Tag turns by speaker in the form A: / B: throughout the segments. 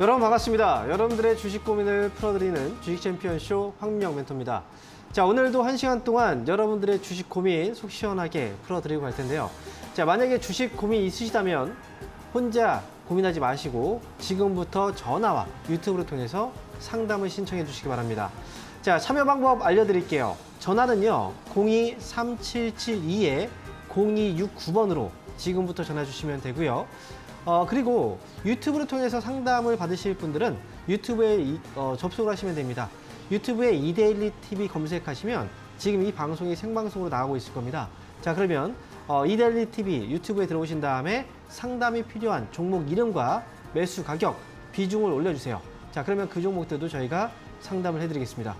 A: 여러분 반갑습니다. 여러분들의 주식 고민을 풀어드리는 주식 챔피언쇼 황민영 멘토입니다. 자, 오늘도 1시간 동안 여러분들의 주식 고민 속 시원하게 풀어드리고 갈 텐데요. 자, 만약에 주식 고민 있으시다면 혼자 고민하지 마시고 지금부터 전화와 유튜브를 통해서 상담을 신청해 주시기 바랍니다. 자, 참여 방법 알려드릴게요. 전화는요 02-3772-0269번으로 지금부터 전화 주시면 되고요. 그리고 유튜브를 통해서 상담을 받으실 분들은 유튜브에 접속을 하시면 됩니다. 유튜브에 이데일리 TV 검색하시면 지금 이 방송이 생방송으로 나가고 있을 겁니다. 자, 그러면 이데일리 TV 유튜브에 들어오신 다음에 상담이 필요한 종목 이름과 매수 가격, 비중을 올려주세요. 자, 그러면 그 종목들도 저희가 상담을 해드리겠습니다.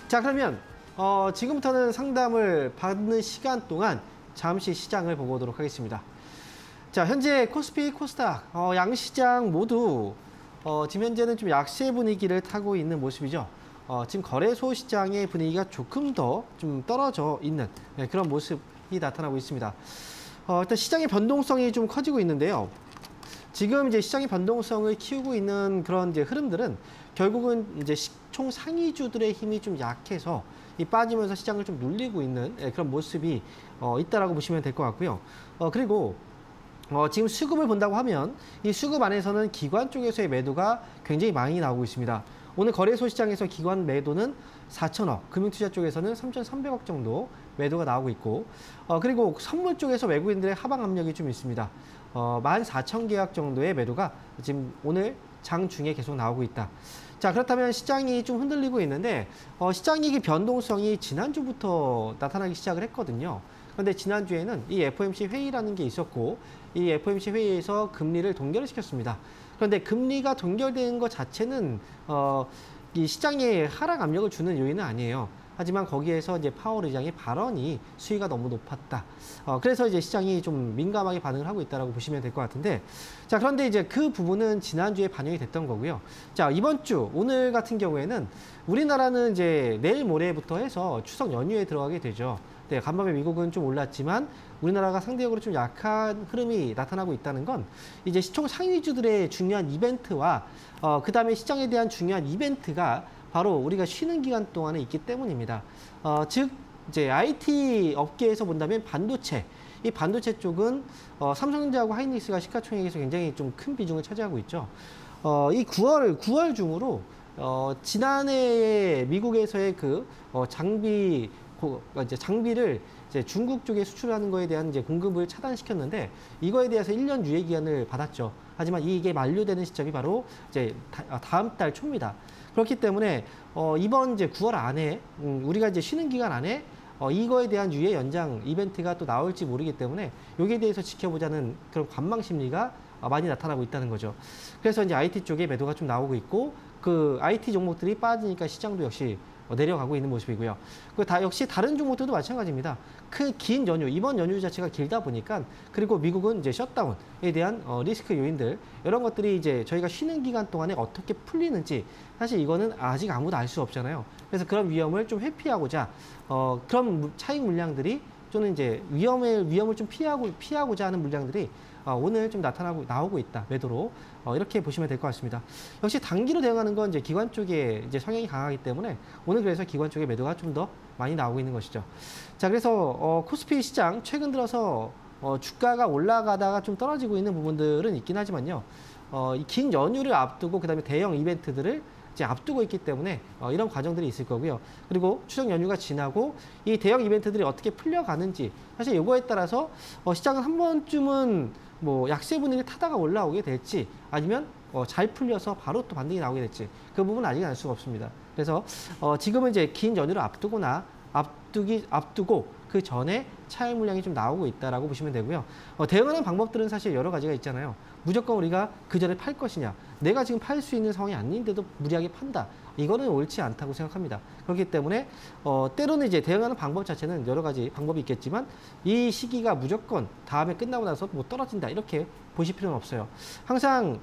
A: 자, 그러면 지금부터는 상담을 받는 시간 동안 잠시 시장을 보고 오도록 하겠습니다. 자, 현재 코스피, 코스닥, 양시장 모두 지금 현재는 좀 약세 분위기를 타고 있는 모습이죠. 지금 거래소 시장의 분위기가 조금 더 좀 떨어져 있는 그런 모습이 나타나고 있습니다. 일단 시장의 변동성이 좀 커지고 있는데요. 지금 이제 시장의 변동성을 키우고 있는 그런 이제 흐름들은 결국은 이제 시총 상위주들의 힘이 좀 약해서 빠지면서 시장을 좀 눌리고 있는 그런 모습이 있다라고 보시면 될 것 같고요. 그리고 지금 수급을 본다고 하면 이 수급 안에서는 기관 쪽에서의 매도가 굉장히 많이 나오고 있습니다. 오늘 거래소 시장에서 기관 매도는 4천억, 금융투자 쪽에서는 3,300억 정도 매도가 나오고 있고, 그리고 선물 쪽에서 외국인들의 하방 압력이 좀 있습니다. 14,000계약 정도의 매도가 지금 오늘 장 중에 계속 나오고 있다. 자, 그렇다면 시장이 좀 흔들리고 있는데 시장이 변동성이 지난주부터 나타나기 시작을 했거든요. 그런데 지난주에는 이 FOMC 회의라는 게 있었고 이 FOMC 회의에서 금리를 동결을 시켰습니다. 그런데 금리가 동결된 것 자체는 이 시장에 하락 압력을 주는 요인은 아니에요. 하지만 거기에서 이제 파월 의장의 발언이 수위가 너무 높았다. 그래서 이제 시장이 좀 민감하게 반응을 하고 있다라고 보시면 될 것 같은데, 자, 그런데 이제 그 부분은 지난주에 반영이 됐던 거고요. 자, 이번 주 오늘 같은 경우에는 우리나라는 이제 내일 모레부터 해서 추석 연휴에 들어가게 되죠. 네, 간밤에 미국은 좀 올랐지만 우리나라가 상대적으로 좀 약한 흐름이 나타나고 있다는 건 이제 시총 상위주들의 중요한 이벤트와 그다음에 시장에 대한 중요한 이벤트가 바로 우리가 쉬는 기간 동안에 있기 때문입니다. 즉 이제 IT 업계에서 본다면 반도체, 이 반도체 쪽은 삼성전자하고 하이닉스가 시가총액에서 굉장히 좀 큰 비중을 차지하고 있죠. 이 9월 중으로 지난해 미국에서의 그 장비를 이제 중국 쪽에 수출하는 거에 대한 이제 공급을 차단시켰는데 이거에 대해서 1년 유예 기간을 받았죠. 하지만 이게 만료되는 시점이 바로 이제 다음 달 초입니다. 그렇기 때문에 이번 이제 9월 안에 우리가 이제 쉬는 기간 안에 이거에 대한 유예 연장 이벤트가 또 나올지 모르기 때문에 여기에 대해서 지켜보자는 그런 관망 심리가 많이 나타나고 있다는 거죠. 그래서 이제 IT 쪽에 매도가 좀 나오고 있고 그 IT 종목들이 빠지니까 시장도 역시 내려가고 있는 모습이고요. 역시 다른 종목들도 마찬가지입니다. 긴 연휴, 이번 연휴 자체가 길다 보니까, 그리고 미국은 이제 셧다운에 대한 리스크 요인들, 이런 것들이 이제 저희가 쉬는 기간 동안에 어떻게 풀리는지 사실 이거는 아직 아무도 알 수 없잖아요. 그래서 그런 위험을 좀 회피하고자 그런 차익 물량들이 또는 이제 위험을 좀 피하고자 하는 물량들이 오늘 좀 나오고 있다, 매도로. 이렇게 보시면 될 것 같습니다. 역시 단기로 대응하는 건 이제 기관 쪽에 이제 성향이 강하기 때문에 오늘 그래서 기관 쪽에 매도가 좀 더 많이 나오고 있는 것이죠. 자, 그래서 코스피 시장 최근 들어서 주가가 올라가다가 좀 떨어지고 있는 부분들은 있긴 하지만요. 이 긴 연휴를 앞두고 그다음에 대형 이벤트들을 이제 앞두고 있기 때문에 이런 과정들이 있을 거고요. 그리고 추석 연휴가 지나고 이 대형 이벤트들이 어떻게 풀려가는지, 사실 이거에 따라서 시장은 한 번쯤은 뭐 약세 분위기를 타다가 올라오게 될지 아니면 잘 풀려서 바로 또 반등이 나오게 될지 그 부분은 아직 알 수가 없습니다. 그래서 지금은 이제 긴 연휴를 앞두고 그 전에 차익 물량이 좀 나오고 있다라고 보시면 되고요. 대응하는 방법들은 사실 여러 가지가 있잖아요. 무조건 우리가 그 전에 팔 것이냐, 내가 지금 팔 수 있는 상황이 아닌데도 무리하게 판다, 이거는 옳지 않다고 생각합니다. 그렇기 때문에 때로는 이제 대응하는 방법 자체는 여러 가지 방법이 있겠지만 이 시기가 무조건 다음에 끝나고 나서 뭐 떨어진다 이렇게 보실 필요는 없어요. 항상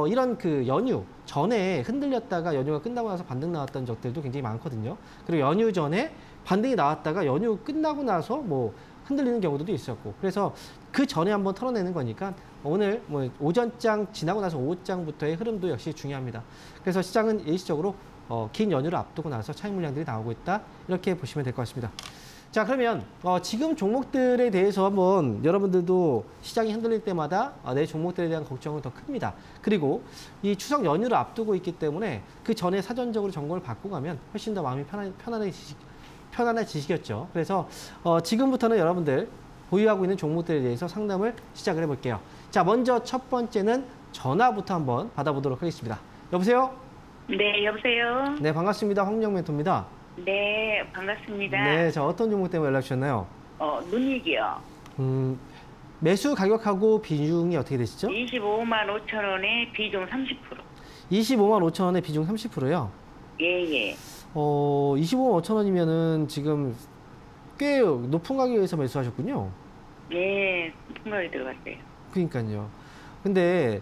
A: 이런 그 연휴 전에 흔들렸다가 연휴가 끝나고 나서 반등 나왔던 적들도 굉장히 많거든요. 그리고 연휴 전에 반등이 나왔다가 연휴 끝나고 나서 뭐 흔들리는 경우도 있었고 그래서 그 전에 한번 털어내는 거니까 오늘 뭐 오전장 지나고 나서 오후장부터의 흐름도 역시 중요합니다. 그래서 시장은 일시적으로 긴 연휴를 앞두고 나서 차익 물량들이 나오고 있다 이렇게 보시면 될 것 같습니다. 자 그러면 지금 종목들에 대해서 한번 여러분들도 시장이 흔들릴 때마다 내 종목들에 대한 걱정은 더 큽니다. 그리고 이 추석 연휴를 앞두고 있기 때문에 그 전에 사전적으로 점검을 받고 가면 훨씬 더 마음이 편안해지시겠죠. 그래서 지금부터는 여러분들 보유하고 있는 종목들에 대해서 상담을 시작을 해볼게요. 자 먼저 첫 번째는 전화부터 한번 받아보도록 하겠습니다. 여보세요?
B: 네, 여보세요?
A: 네 반갑습니다. 황영 멘토입니다.
B: 네, 반갑습니다.
A: 네, 자 어떤 종목 때문에 연락 주셨나요?
B: 눈익이요.
A: 매수 가격하고 비중이 어떻게 되시죠?
B: 25만 5천 원에 비중 30%.
A: 25만 5천 원에 비중 30%요?
B: 예, 예.
A: 25만 5천 원이면은 지금 꽤 높은 가격에서 매수하셨군요.
B: 네, 높은 가격에 들어갔어요.
A: 그러니까요. 근데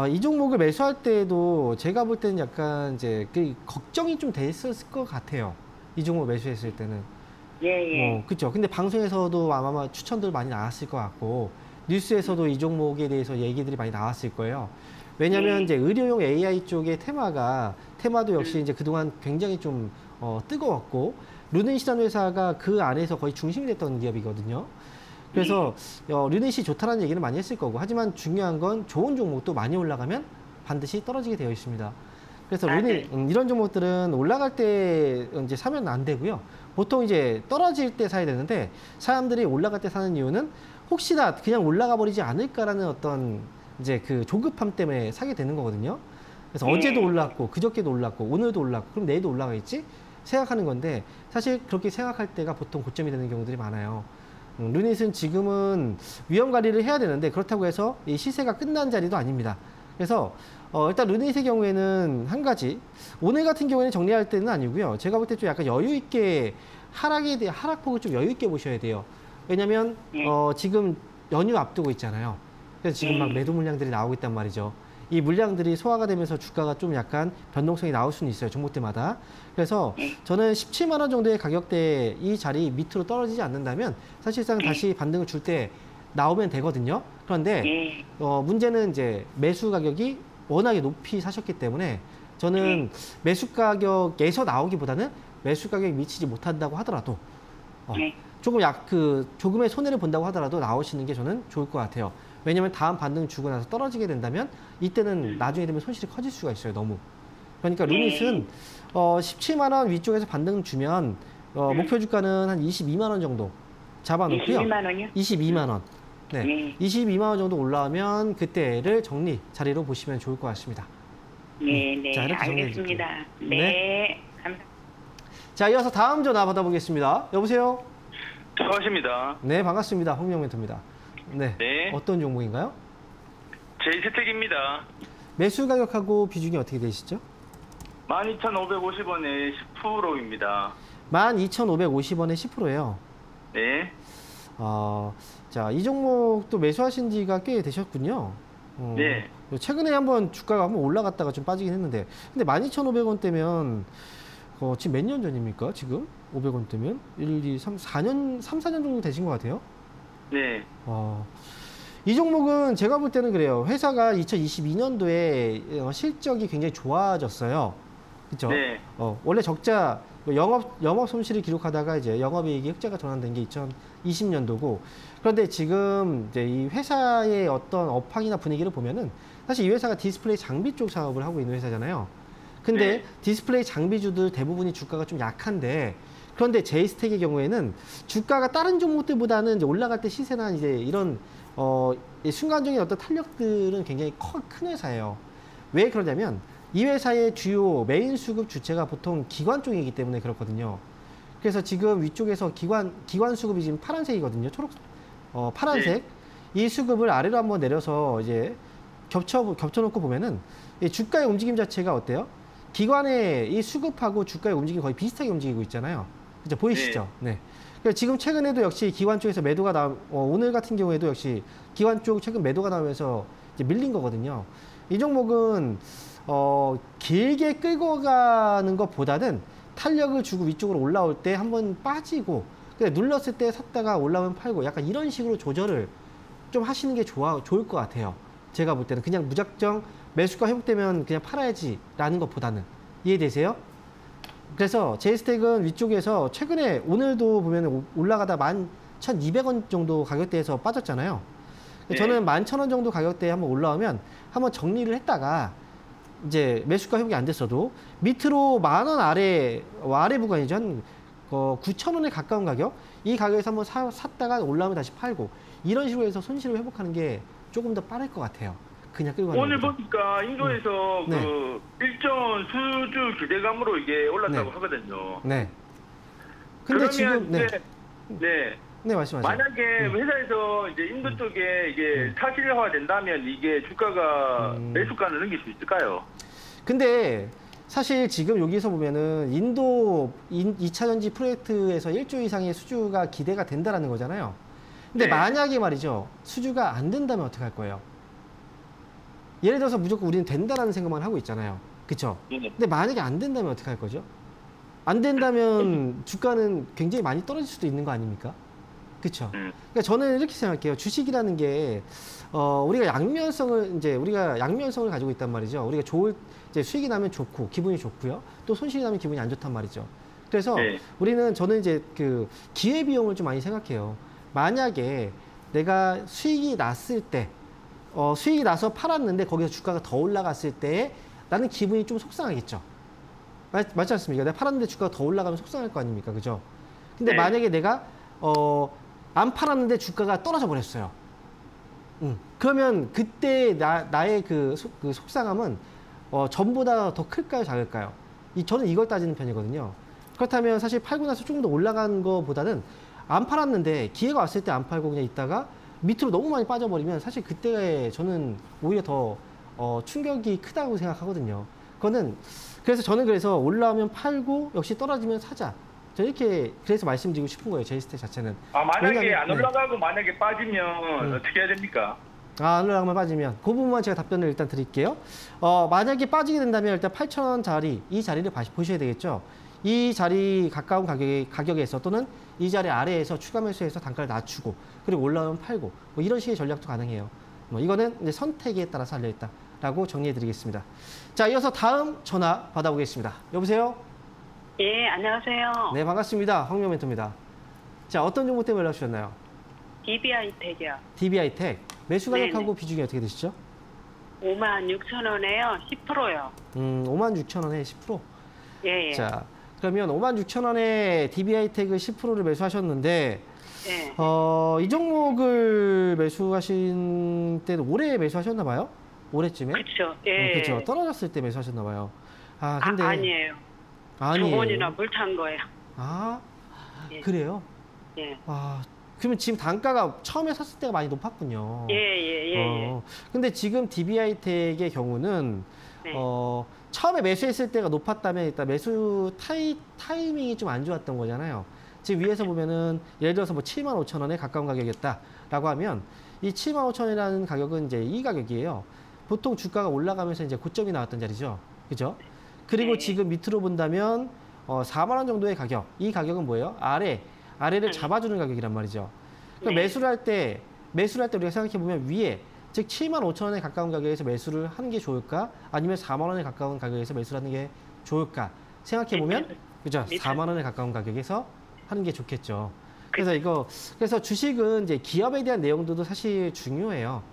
A: 이 종목을 매수할 때도 제가 볼 때는 약간 이제 그 걱정이 좀 됐었을 것 같아요. 이 종목 매수했을 때는.
B: 예, 예.
A: 그렇죠. 근데 방송에서도 아마 추천들 많이 나왔을 것 같고 뉴스에서도 이 종목에 대해서 얘기들이 많이 나왔을 거예요. 왜냐하면 이제 의료용 AI 쪽의 테마도 역시 이제 그동안 굉장히 좀 뜨거웠고 루넷이라는 회사가 그 안에서 거의 중심이 됐던 기업이거든요. 그래서 루넷이 좋다는 얘기는 많이 했을 거고 하지만 중요한 건 좋은 종목도 많이 올라가면 반드시 떨어지게 되어 있습니다. 그래서 루넷 이런 종목들은 올라갈 때 이제 사면 안 되고요. 보통 이제 떨어질 때 사야 되는데 사람들이 올라갈 때 사는 이유는 혹시나 그냥 올라가 버리지 않을까라는 어떤 이제 그 조급함 때문에 사게 되는 거거든요. 그래서 어제도 올랐고 그저께도 올랐고 오늘도 올랐고 그럼 내일도 올라가겠지 생각하는 건데 사실 그렇게 생각할 때가 보통 고점이 되는 경우들이 많아요. 루닛은 지금은 위험 관리를 해야 되는데 그렇다고 해서 이 시세가 끝난 자리도 아닙니다. 그래서 일단 루닛의 경우에는 한 가지 오늘 같은 경우에는 정리할 때는 아니고요. 제가 볼 때 좀 약간 여유 있게 하락폭을 좀 여유 있게 보셔야 돼요. 왜냐면 지금 연휴 앞두고 있잖아요. 그래서 지금 막 매도 물량들이 나오고 있단 말이죠. 이 물량들이 소화가 되면서 주가가 좀 약간 변동성이 나올 수는 있어요. 종목대마다. 그래서 저는 17만 원 정도의 가격대 이 자리 밑으로 떨어지지 않는다면 사실상 다시 반등을 줄 때 나오면 되거든요. 그런데 문제는 이제 매수 가격이 워낙에 높이 사셨기 때문에 저는 매수 가격에서 나오기보다는 매수 가격에 미치지 못한다고 하더라도 조금의 손해를 본다고 하더라도 나오시는 게 저는 좋을 것 같아요. 왜냐면 다음 반등 주고 나서 떨어지게 된다면 이때는 나중에 되면 손실이 커질 수가 있어요. 너무. 그러니까 루닛은 17만 원 위쪽에서 반등 주면 목표 주가는 한 22만 원 정도 잡아놓고요.
B: 22만 원이요?
A: 22만 원. 네. 22만 원 정도 올라오면 그때를 정리 자리로 보시면 좋을 것 같습니다.
B: 네, 네.
A: 자, 이렇게
B: 알겠습니다.
A: 네.
B: 네. 감사합니다.
A: 자, 이어서 다음 전화 받아보겠습니다. 여보세요?
C: 수고하십니다.
A: 네, 반갑습니다. 홍명 멘토입니다. 네.
C: 네.
A: 어떤 종목인가요?
C: 제이스텍입니다.
A: 매수 가격하고 비중이 어떻게 되시죠?
C: 12,550원에 10%입니다.
A: 12,550원에 10%예요.
C: 네.
A: 자, 이 종목도 매수하신 지가 꽤 되셨군요.
C: 네.
A: 최근에 한번 주가가 한번 올라갔다가 좀 빠지긴 했는데, 근데 12,500원대면 지금 몇 년 전입니까? 지금 500원대면 1, 2, 3, 4년 정도 되신 것 같아요.
C: 네.
A: 이 종목은 제가 볼 때는 그래요. 회사가 2022년도에 실적이 굉장히 좋아졌어요. 그렇죠?
C: 네.
A: 원래 적자 영업 손실을 기록하다가 이제 영업이익이 흑자가 전환된 게 2020년도고 그런데 지금 이제 이 회사의 어떤 업황이나 분위기를 보면은 사실 이 회사가 디스플레이 장비 쪽 사업을 하고 있는 회사잖아요. 근데
C: 네.
A: 디스플레이 장비주들 대부분이 주가가 좀 약한데 그런데 제이스텍의 경우에는 주가가 다른 종목들보다는 이제 올라갈 때 시세나 이제 이런 순간적인 어떤 탄력들은 굉장히 큰 회사예요. 왜 그러냐면 이 회사의 주요 메인 수급 주체가 보통 기관 쪽이기 때문에 그렇거든요. 그래서 지금 위쪽에서 기관 수급이 지금 파란색이거든요. 파란색. 이 수급을 아래로 한번 내려서 이제 겹쳐놓고 보면은 이 주가의 움직임 자체가 어때요? 기관의 이 수급하고 주가의 움직임이 거의 비슷하게 움직이고 있잖아요. 그죠? 보이시죠? 네. 그래서 지금 최근에도 역시 기관 쪽에서 매도가 오늘 같은 경우에도 역시 기관 쪽 최근 매도가 나오면서 이제 밀린 거거든요. 이 종목은 길게 끌고 가는 것보다는 탄력을 주고 위쪽으로 올라올 때 한번 빠지고 근데 눌렀을 때 샀다가 올라오면 팔고 약간 이런 식으로 조절을 좀 하시는 게 좋을 것 같아요. 제가 볼 때는 그냥 무작정 매수가 회복되면 그냥 팔아야지라는 것보다는. 이해되세요? 그래서 제이스택은 위쪽에서 최근에 오늘도 보면 올라가다 11,200원 정도 가격대에서 빠졌잖아요.
C: 네.
A: 저는 11,000원 정도 가격대에 한번 올라오면 한번 정리를 했다가 이제 매수가 회복이 안 됐어도 밑으로 10,000원 아래 구간이죠. 한 9,000원에 가까운 가격, 이 가격에서 한번 샀다가 올라오면 다시 팔고, 이런 식으로 해서 손실을 회복하는 게 조금 더 빠를 것 같아요. 그냥 끌고 가는
C: 오늘
A: 것보다.
C: 보니까 인도에서
A: 네.
C: 그 일정 수주 기대감으로 이게 올랐다고
A: 네.
C: 하거든요.
A: 네. 근데
C: 그러면
A: 지금 네.
C: 이제
A: 네, 말씀하세요.
C: 만약에 회사에서 이제 인도 쪽에 이게 사실화 된다면 이게 주가가 매수가를 넘길 수 있을까요?
A: 근데 사실 지금 여기서 보면은 인도 2차 전지 프로젝트에서 1조 이상의 수주가 기대가 된다라는 거잖아요. 근데
C: 네.
A: 만약에 말이죠, 수주가 안 된다면 어떻게 할 거예요? 예를 들어서 무조건 우리는 된다라는 생각만 하고 있잖아요. 그쵸?
C: 네.
A: 근데 만약에 안 된다면 어떻게 할 거죠? 안 된다면 주가는 굉장히 많이 떨어질 수도 있는 거 아닙니까? 그쵸? 그러니까 저는 이렇게 생각해요. 주식이라는 게, 우리가 양면성을 가지고 있단 말이죠. 우리가 이제 수익이 나면 좋고, 기분이 좋고요. 또 손실이 나면 기분이 안 좋단 말이죠. 그래서
C: 네.
A: 저는 이제 그 기회비용을 좀 많이 생각해요. 만약에 내가 수익이 났을 때, 수익이 나서 팔았는데 거기서 주가가 더 올라갔을 때 나는 기분이 좀 속상하겠죠. 맞지 않습니까? 내가 팔았는데 주가가 더 올라가면 속상할 거 아닙니까? 그죠? 근데
C: 네.
A: 만약에 내가, 안 팔았는데 주가가 떨어져 버렸어요. 그러면 그때 나의 그 속상함은, 전보다 더 클까요? 작을까요? 저는 이걸 따지는 편이거든요. 그렇다면 사실 팔고 나서 조금 더 올라간 거보다는 안 팔았는데 기회가 왔을 때 안 팔고 그냥 있다가 밑으로 너무 많이 빠져버리면 사실 그때 저는 오히려 더 충격이 크다고 생각하거든요. 그래서 저는 올라오면 팔고 역시 떨어지면 사자. 저 이렇게 그래서 말씀드리고 싶은 거예요. 제이스택 자체는.
C: 만약에
A: 왜냐하면-
C: 안 올라가고 만약에 빠지면 어떻게 해야 됩니까?
A: 안 올라가면 빠지면 그 부분만 제가 답변을 일단 드릴게요. 만약에 빠지게 된다면 일단 8,000원짜리 이 자리를 보셔야 되겠죠. 이 자리 가까운 가격에서 또는 이 자리 아래에서 추가 매수해서 단가를 낮추고 그리고 올라오면 팔고 뭐 이런 식의 전략도 가능해요. 이거는 이제 선택에 따라서 알려있다라고 정리해드리겠습니다. 자, 이어서 다음 전화 받아보겠습니다. 여보세요?
B: 예, 안녕하세요.
A: 네, 반갑습니다. 황명 멘토입니다. 자, 어떤 정보 때문에 연락 주셨나요?
B: DBI텍이요.
A: DBI텍 매수 가격하고
B: 네네.
A: 비중이 어떻게 되시죠?
B: 56,000원에요. 10%요.
A: 56,000원에 10%.
B: 예, 예.
A: 자, 그러면 56,000원에 DBI텍을 10%를 매수하셨는데,
B: 예.
A: 이 종목을 매수하신 때는 올해 매수하셨나 봐요? 올해쯤에?
B: 그렇죠. 예.
A: 그렇죠. 떨어졌을 때 매수하셨나 봐요. 근데
B: 아니에요. 두
A: 아니에요.
B: 번이나 물 탄 거예요.
A: 예. 그래요?
B: 예.
A: 그러면 지금 단가가 처음에 샀을 때가 많이 높았군요.
B: 예.
A: 근데 지금 DBI텍의 경우는
B: 네.
A: 처음에 매수했을 때가 높았다면 일단 매수 타이밍이 좀 안 좋았던 거잖아요. 지금 위에서 보면은 예를 들어서 뭐 75,000원에 가까운 가격이었다라고 하면 이 75,000원이라는 가격은 이제 이 가격이에요. 보통 주가가 올라가면서 이제 고점이 나왔던 자리죠. 그죠? 그리고
B: 네.
A: 지금 밑으로 본다면 4만 원 정도의 가격. 이 가격은 뭐예요? 아래를 잡아주는 가격이란 말이죠. 그럼
B: 네.
A: 매수를 할 때 우리가 생각해 보면 위에 즉 75,000원에 가까운 가격에서 매수를 하는 게 좋을까? 아니면 4만 원에 가까운 가격에서 매수를 하는 게 좋을까? 생각해 보면 그죠? 4만 원에 가까운 가격에서 하는 게 좋겠죠. 그래서 주식은 이제 기업에 대한 내용들도 사실 중요해요.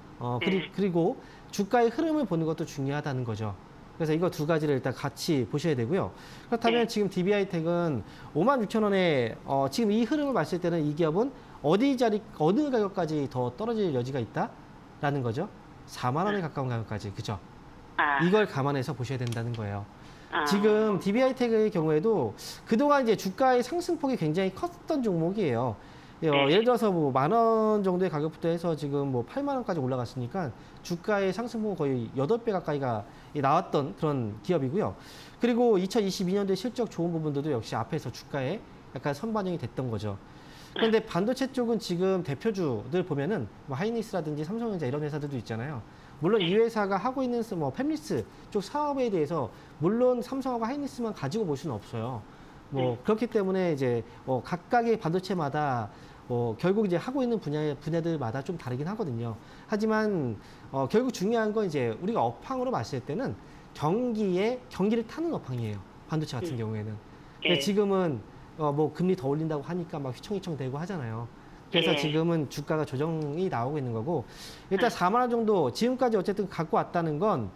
A: 그리고 주가의 흐름을 보는 것도 중요하다는 거죠. 그래서 이거 두 가지를 일단 같이 보셔야 되고요. 그렇다면
B: 네.
A: 지금 DBI텍은 56,000원에 지금 이 흐름을 봤을 때는 이 기업은 어느 가격까지 더 떨어질 여지가 있다라는 거죠. 4만 원에 가까운 가격까지. 그죠? 이걸 감안해서 보셔야 된다는 거예요. 지금 DBI텍의 경우에도 그동안 이제 주가의 상승폭이 굉장히 컸던 종목이에요. 예를 들어서 뭐 10,000원 정도의 가격부터 해서 지금 뭐 8만 원까지 올라갔으니까 주가의 상승폭은 거의 8배 가까이가 나왔던 그런 기업이고요. 그리고 2022년도에 실적 좋은 부분들도 역시 앞에서 주가에 약간 선반영이 됐던 거죠. 그런데 반도체 쪽은 지금 대표주들 보면은 뭐 하이닉스라든지 삼성전자 이런 회사들도 있잖아요. 물론 이 회사가 하고 있는 뭐 팹리스 쪽 사업에 대해서 물론 삼성하고 하이닉스만 가지고 볼 수는 없어요. 뭐 그렇기 때문에 이제 각각의 반도체마다 결국 이제 하고 있는 분야들마다 좀 다르긴 하거든요. 하지만 결국 중요한 건 이제 우리가 업황으로 봤을 때는 경기를 타는 업황이에요. 반도체 같은 경우에는. 근데 지금은 뭐 금리 더 올린다고 하니까 막 휘청휘청 대고 하잖아요. 그래서 지금은 주가가 조정이 나오고 있는 거고, 일단 4만 원 정도 지금까지 어쨌든 갖고 왔다는 건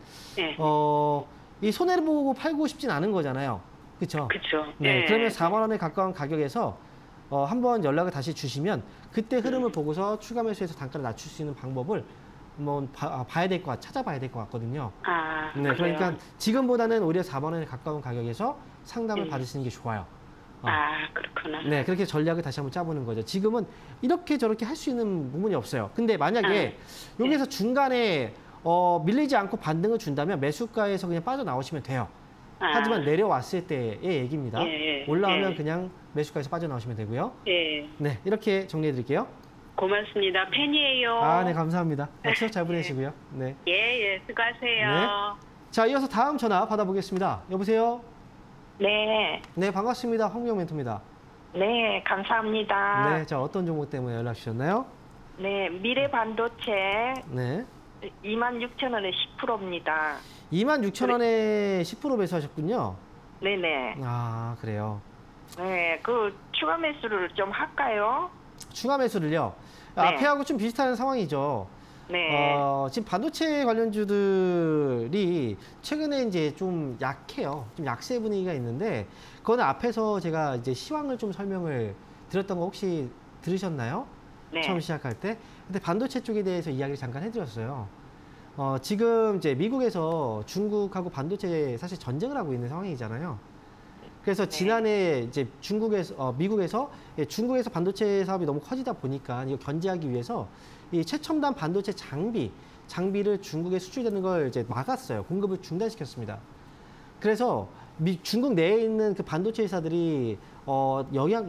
A: 이 손해를 보고 팔고 싶진 않은 거잖아요. 그렇죠?
B: 그렇죠.
A: 네. 그러면 4만 원에 가까운 가격에서 한번 연락을 다시 주시면 그때 흐름을 보고서 추가 매수해서 단가를 낮출 수 있는 방법을 한번 찾아봐야 될 것 같거든요.
B: 아,
A: 네,
B: 그래요?
A: 그러니까 지금보다는 오히려 4만 원에 가까운 가격에서 상담을 받으시는 게 좋아요.
B: 아, 그렇구나.
A: 네, 그렇게 전략을 다시 한번 짜보는 거죠. 지금은 이렇게 저렇게 할 수 있는 부분이 없어요. 근데 만약에 여기서 중간에 밀리지 않고 반등을 준다면 매수가에서 그냥 빠져나오시면 돼요. 하지만 내려왔을 때의 얘기입니다. 올라오면 그냥 매수가에서 빠져나오시면 되고요. 네, 이렇게 정리해 드릴게요.
B: 고맙습니다. 팬이에요.
A: 아, 네, 감사합니다. 추석 잘 보내시고요. 네.
B: 수고하세요.
A: 네. 자, 이어서 다음 전화 받아보겠습니다. 여보세요?
D: 네,
A: 네, 반갑습니다. 황미영 멘토입니다.
D: 네, 감사합니다.
A: 네, 자, 어떤 종목 때문에 연락 주셨나요?
D: 네, 미래반도체
A: 네.
D: 26,000원에 10%입니다.
A: 26,000원에 10% 매수하셨군요.
D: 네네.
A: 아, 그래요.
D: 네, 그 추가 매수를 좀 할까요?
A: 추가 매수를요.
D: 네.
A: 앞에하고 좀 비슷한 상황이죠.
D: 네.
A: 지금 반도체 관련주들이 최근에 이제 좀 약해요. 좀 약세 분위기가 있는데, 그거는 앞에서 제가 이제 시황을 좀 설명을 드렸던 거 혹시 들으셨나요?
D: 네.
A: 처음 시작할 때. 근데 반도체 쪽에 대해서 이야기를 잠깐 해드렸어요. 지금 이제 미국에서 중국하고 반도체 사실 전쟁을 하고 있는 상황이잖아요. 그래서 지난해 이제 미국에서 중국에서 반도체 사업이 너무 커지다 보니까 이거 견제하기 위해서 이 최첨단 반도체 장비를 중국에 수출되는 걸 이제 막았어요. 공급을 중단시켰습니다. 그래서 중국 내에 있는 그 반도체 회사들이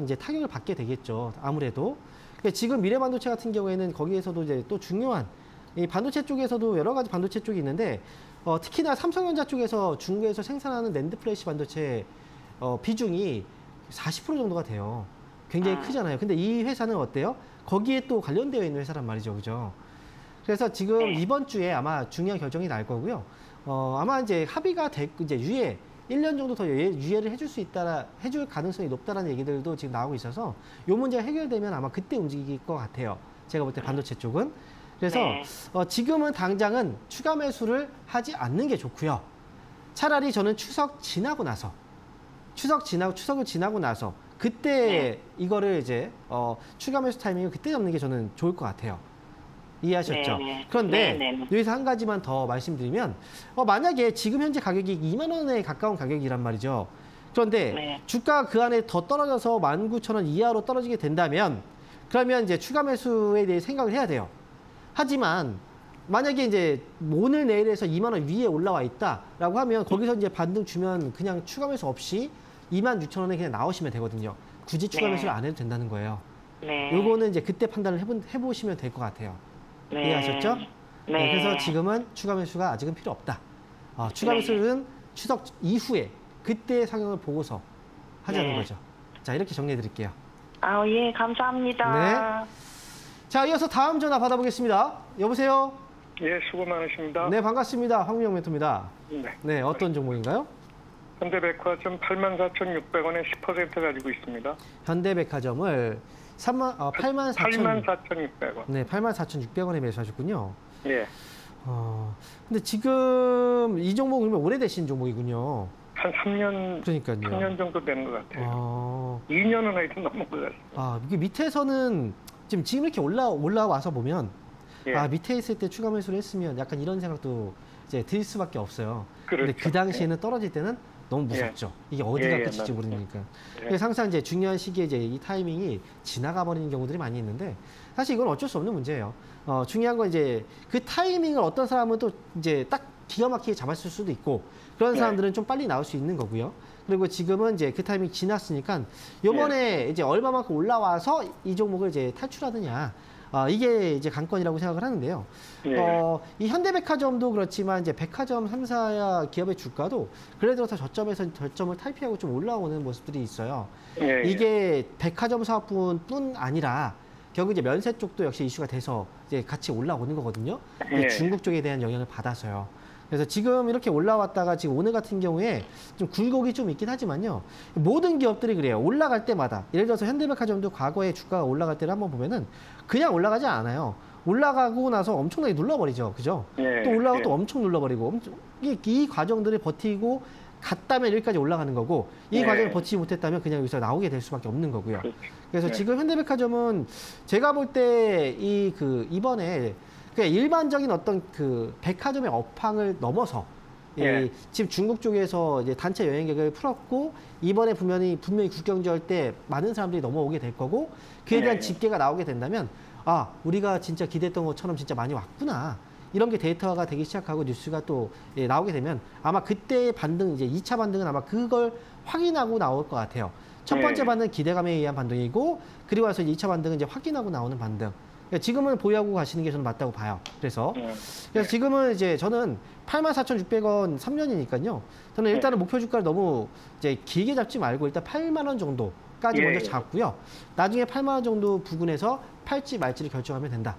A: 이제 타격을 받게 되겠죠. 아무래도. 그러니까 지금 미래반도체 같은 경우에는 거기에서도 이제 또 중요한 이 반도체 쪽에서도 여러 가지 반도체 쪽이 있는데 특히나 삼성전자 쪽에서 중국에서 생산하는 낸드 플래시 반도체 비중이 40% 정도가 돼요. 굉장히 크잖아요. 근데 이 회사는 어때요? 거기에 또 관련되어 있는 회사란 말이죠. 그죠? 그래서 지금 이번 주에 아마 중요한 결정이 날 거고요. 아마 이제 합의가 이제 1년 정도 더 유예를 해줄 가능성이 높다라는 얘기들도 지금 나오고 있어서 이 문제가 해결되면 아마 그때 움직일 것 같아요. 제가 볼 때 반도체 쪽은. 그래서 지금은 당장은 추가 매수를 하지 않는 게 좋고요. 차라리 저는 추석을 지나고 나서 그때 이거를 이제 추가 매수 타이밍을 그때 잡는 게 저는 좋을 것 같아요. 이해하셨죠? 그런데 여기서 한 가지만 더 말씀드리면 만약에 지금 현재 가격이 2만 원에 가까운 가격이란 말이죠. 그런데 주가가 그 안에 더 떨어져서 19,000원 이하로 떨어지게 된다면 그러면 이제 추가 매수에 대해 생각을 해야 돼요. 하지만 만약에 이제 오늘 내일에서 2만 원 위에 올라와 있다라고 하면 거기서 이제 반등 주면 그냥 추가 매수 없이 26,000원에 그냥 나오시면 되거든요. 굳이 추가 매수를 안 해도 된다는 거예요. 요거는 이제 그때 판단을 해보시면 될 것 같아요. 이해하셨죠? 네, 그래서 지금은 추가 매수가 아직은 필요 없다. 추가 매수는 추석 이후에 그때 상황을 보고서 하자는 거죠. 자, 이렇게 정리해 드릴게요.
D: 예, 감사합니다.
A: 네. 자, 이어서 다음 전화 받아보겠습니다. 여보세요?
C: 예, 수고 많으십니다.
A: 네, 반갑습니다. 황미영 멘토입니다.
C: 네.
A: 네, 어떤 종목인가요?
C: 현대백화점 84,600원에 10% 가지고 있습니다.
A: 현대백화점을
C: 84,600원.
A: 네, 84,600원에 매수하셨군요.
C: 예.
A: 근데 지금 이 종목은 그러면 오래되신 종목이군요.
C: 한 3년,
A: 그러니까요.
C: 3년 정도 되는 것 같아요. 2년은 하여튼 넘은 것 같아요.
A: 이게 밑에서는 지금 이렇게 올라와서 보면 밑에 있을 때 추가 매수를 했으면 약간 이런 생각도 이제 들 수밖에 없어요. 근데 그 당시에는 떨어질 때는 너무 무섭죠. 이게 어디가 끝일지 모르니까. 그래서 항상 이제 중요한 시기에 이제 이 타이밍이 지나가 버리는 경우들이 많이 있는데 사실 이건 어쩔 수 없는 문제예요. 중요한 건 이제 그 타이밍을 어떤 사람은 또 이제 딱 기가 막히게 잡았을 수도 있고 그런 사람들은 좀 빨리 나올 수 있는 거고요. 그리고 지금은 이제 그 타이밍이 지났으니까 요번에 이제 얼마만큼 올라와서 이 종목을 이제 탈출하느냐 이게 이제 관건이라고 생각을 하는데요.
C: 예.
A: 이 현대백화점도 그렇지만 이제 백화점 3사 기업의 주가도 그래도 다 저점에서 저점을 탈피하고 좀 올라오는 모습들이 있어요.
C: 예.
A: 이게 백화점 사업뿐 아니라 결국 이제 면세 쪽도 역시 이슈가 돼서 이제 같이 올라오는 거거든요.
C: 예.
A: 중국 쪽에 대한 영향을 받아서요. 그래서 지금 이렇게 올라왔다가 지금 오늘 같은 경우에 좀 굴곡이 좀 있긴 하지만요. 모든 기업들이 그래요. 올라갈 때마다. 예를 들어서 현대백화점도 과거에 주가가 올라갈 때를 한번 보면은 그냥 올라가지 않아요. 올라가고 나서 엄청나게 눌러버리죠. 그죠?
C: 예.
A: 또 올라가고
C: 예.
A: 또 엄청 눌러버리고. 이 과정들을 버티고 갔다면 여기까지 올라가는 거고 이
C: 예.
A: 과정을 버티지 못했다면 그냥 여기서 나오게 될 수밖에 없는 거고요. 그래서
C: 예.
A: 지금 현대백화점은 제가 볼 때 이번에 그냥 일반적인 어떤 그 백화점의 업황을 넘어서
C: 예.
A: 지금 중국 쪽에서 이제 단체 여행객을 풀었고 이번에 분명히 국경지할 때 많은 사람들이 넘어오게 될 거고 그에 대한
C: 예.
A: 집계가 나오게 된다면 우리가 진짜 기대했던 것처럼 진짜 많이 왔구나. 이런 게 데이터가 되기 시작하고 뉴스가 또 나오게 되면 아마 그때의 반등, 이제 2차 반등은 아마 그걸 확인하고 나올 것 같아요. 첫 번째
C: 예.
A: 반등은 기대감에 의한 반등이고 그리고 나서 2차 반등은 이제 확인하고 나오는 반등. 그러니까 지금은 보유하고 가시는 게 저는 맞다고 봐요. 그래서 지금은 이제 저는 84,600원 3년이니까요. 저는 일단은 목표 주가를 너무 이제 길게 잡지 말고 일단 8만 원 정도까지
C: 예.
A: 먼저 잡고요. 나중에 8만 원 정도 부근에서 팔지 말지를 결정하면 된다.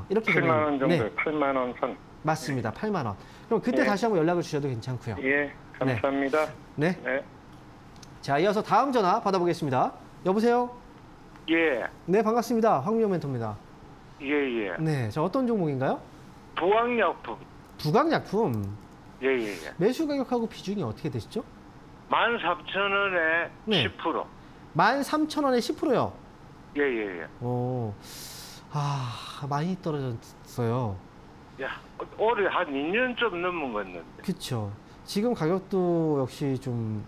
A: 이렇게
C: 8만 원 정도,
A: 네,
C: 8만 원 선.
A: 맞습니다. 8만 원. 그럼 그때
C: 예.
A: 다시 한번 연락을 주셔도 괜찮고요.
C: 예, 감사합니다.
A: 네.
C: 네.
A: 자, 이어서 다음 전화 받아보겠습니다. 여보세요?
C: 예,
A: 네, 반갑습니다. 황미영 멘토입니다.
C: 예, 예.
A: 네, 자, 어떤 종목인가요?
C: 부항약품.
A: 부강약품.
C: 예, 예, 예.
A: 매수 가격하고 비중이 어떻게 되시죠?
C: 13,000원에
A: 네.
C: 10%.
A: 13,000원에 10%요.
C: 예, 예, 예.
A: 많이 떨어졌어요.
C: 야, 올해 한 2년 좀 넘은 건데.
A: 그쵸. 지금 가격도 역시 좀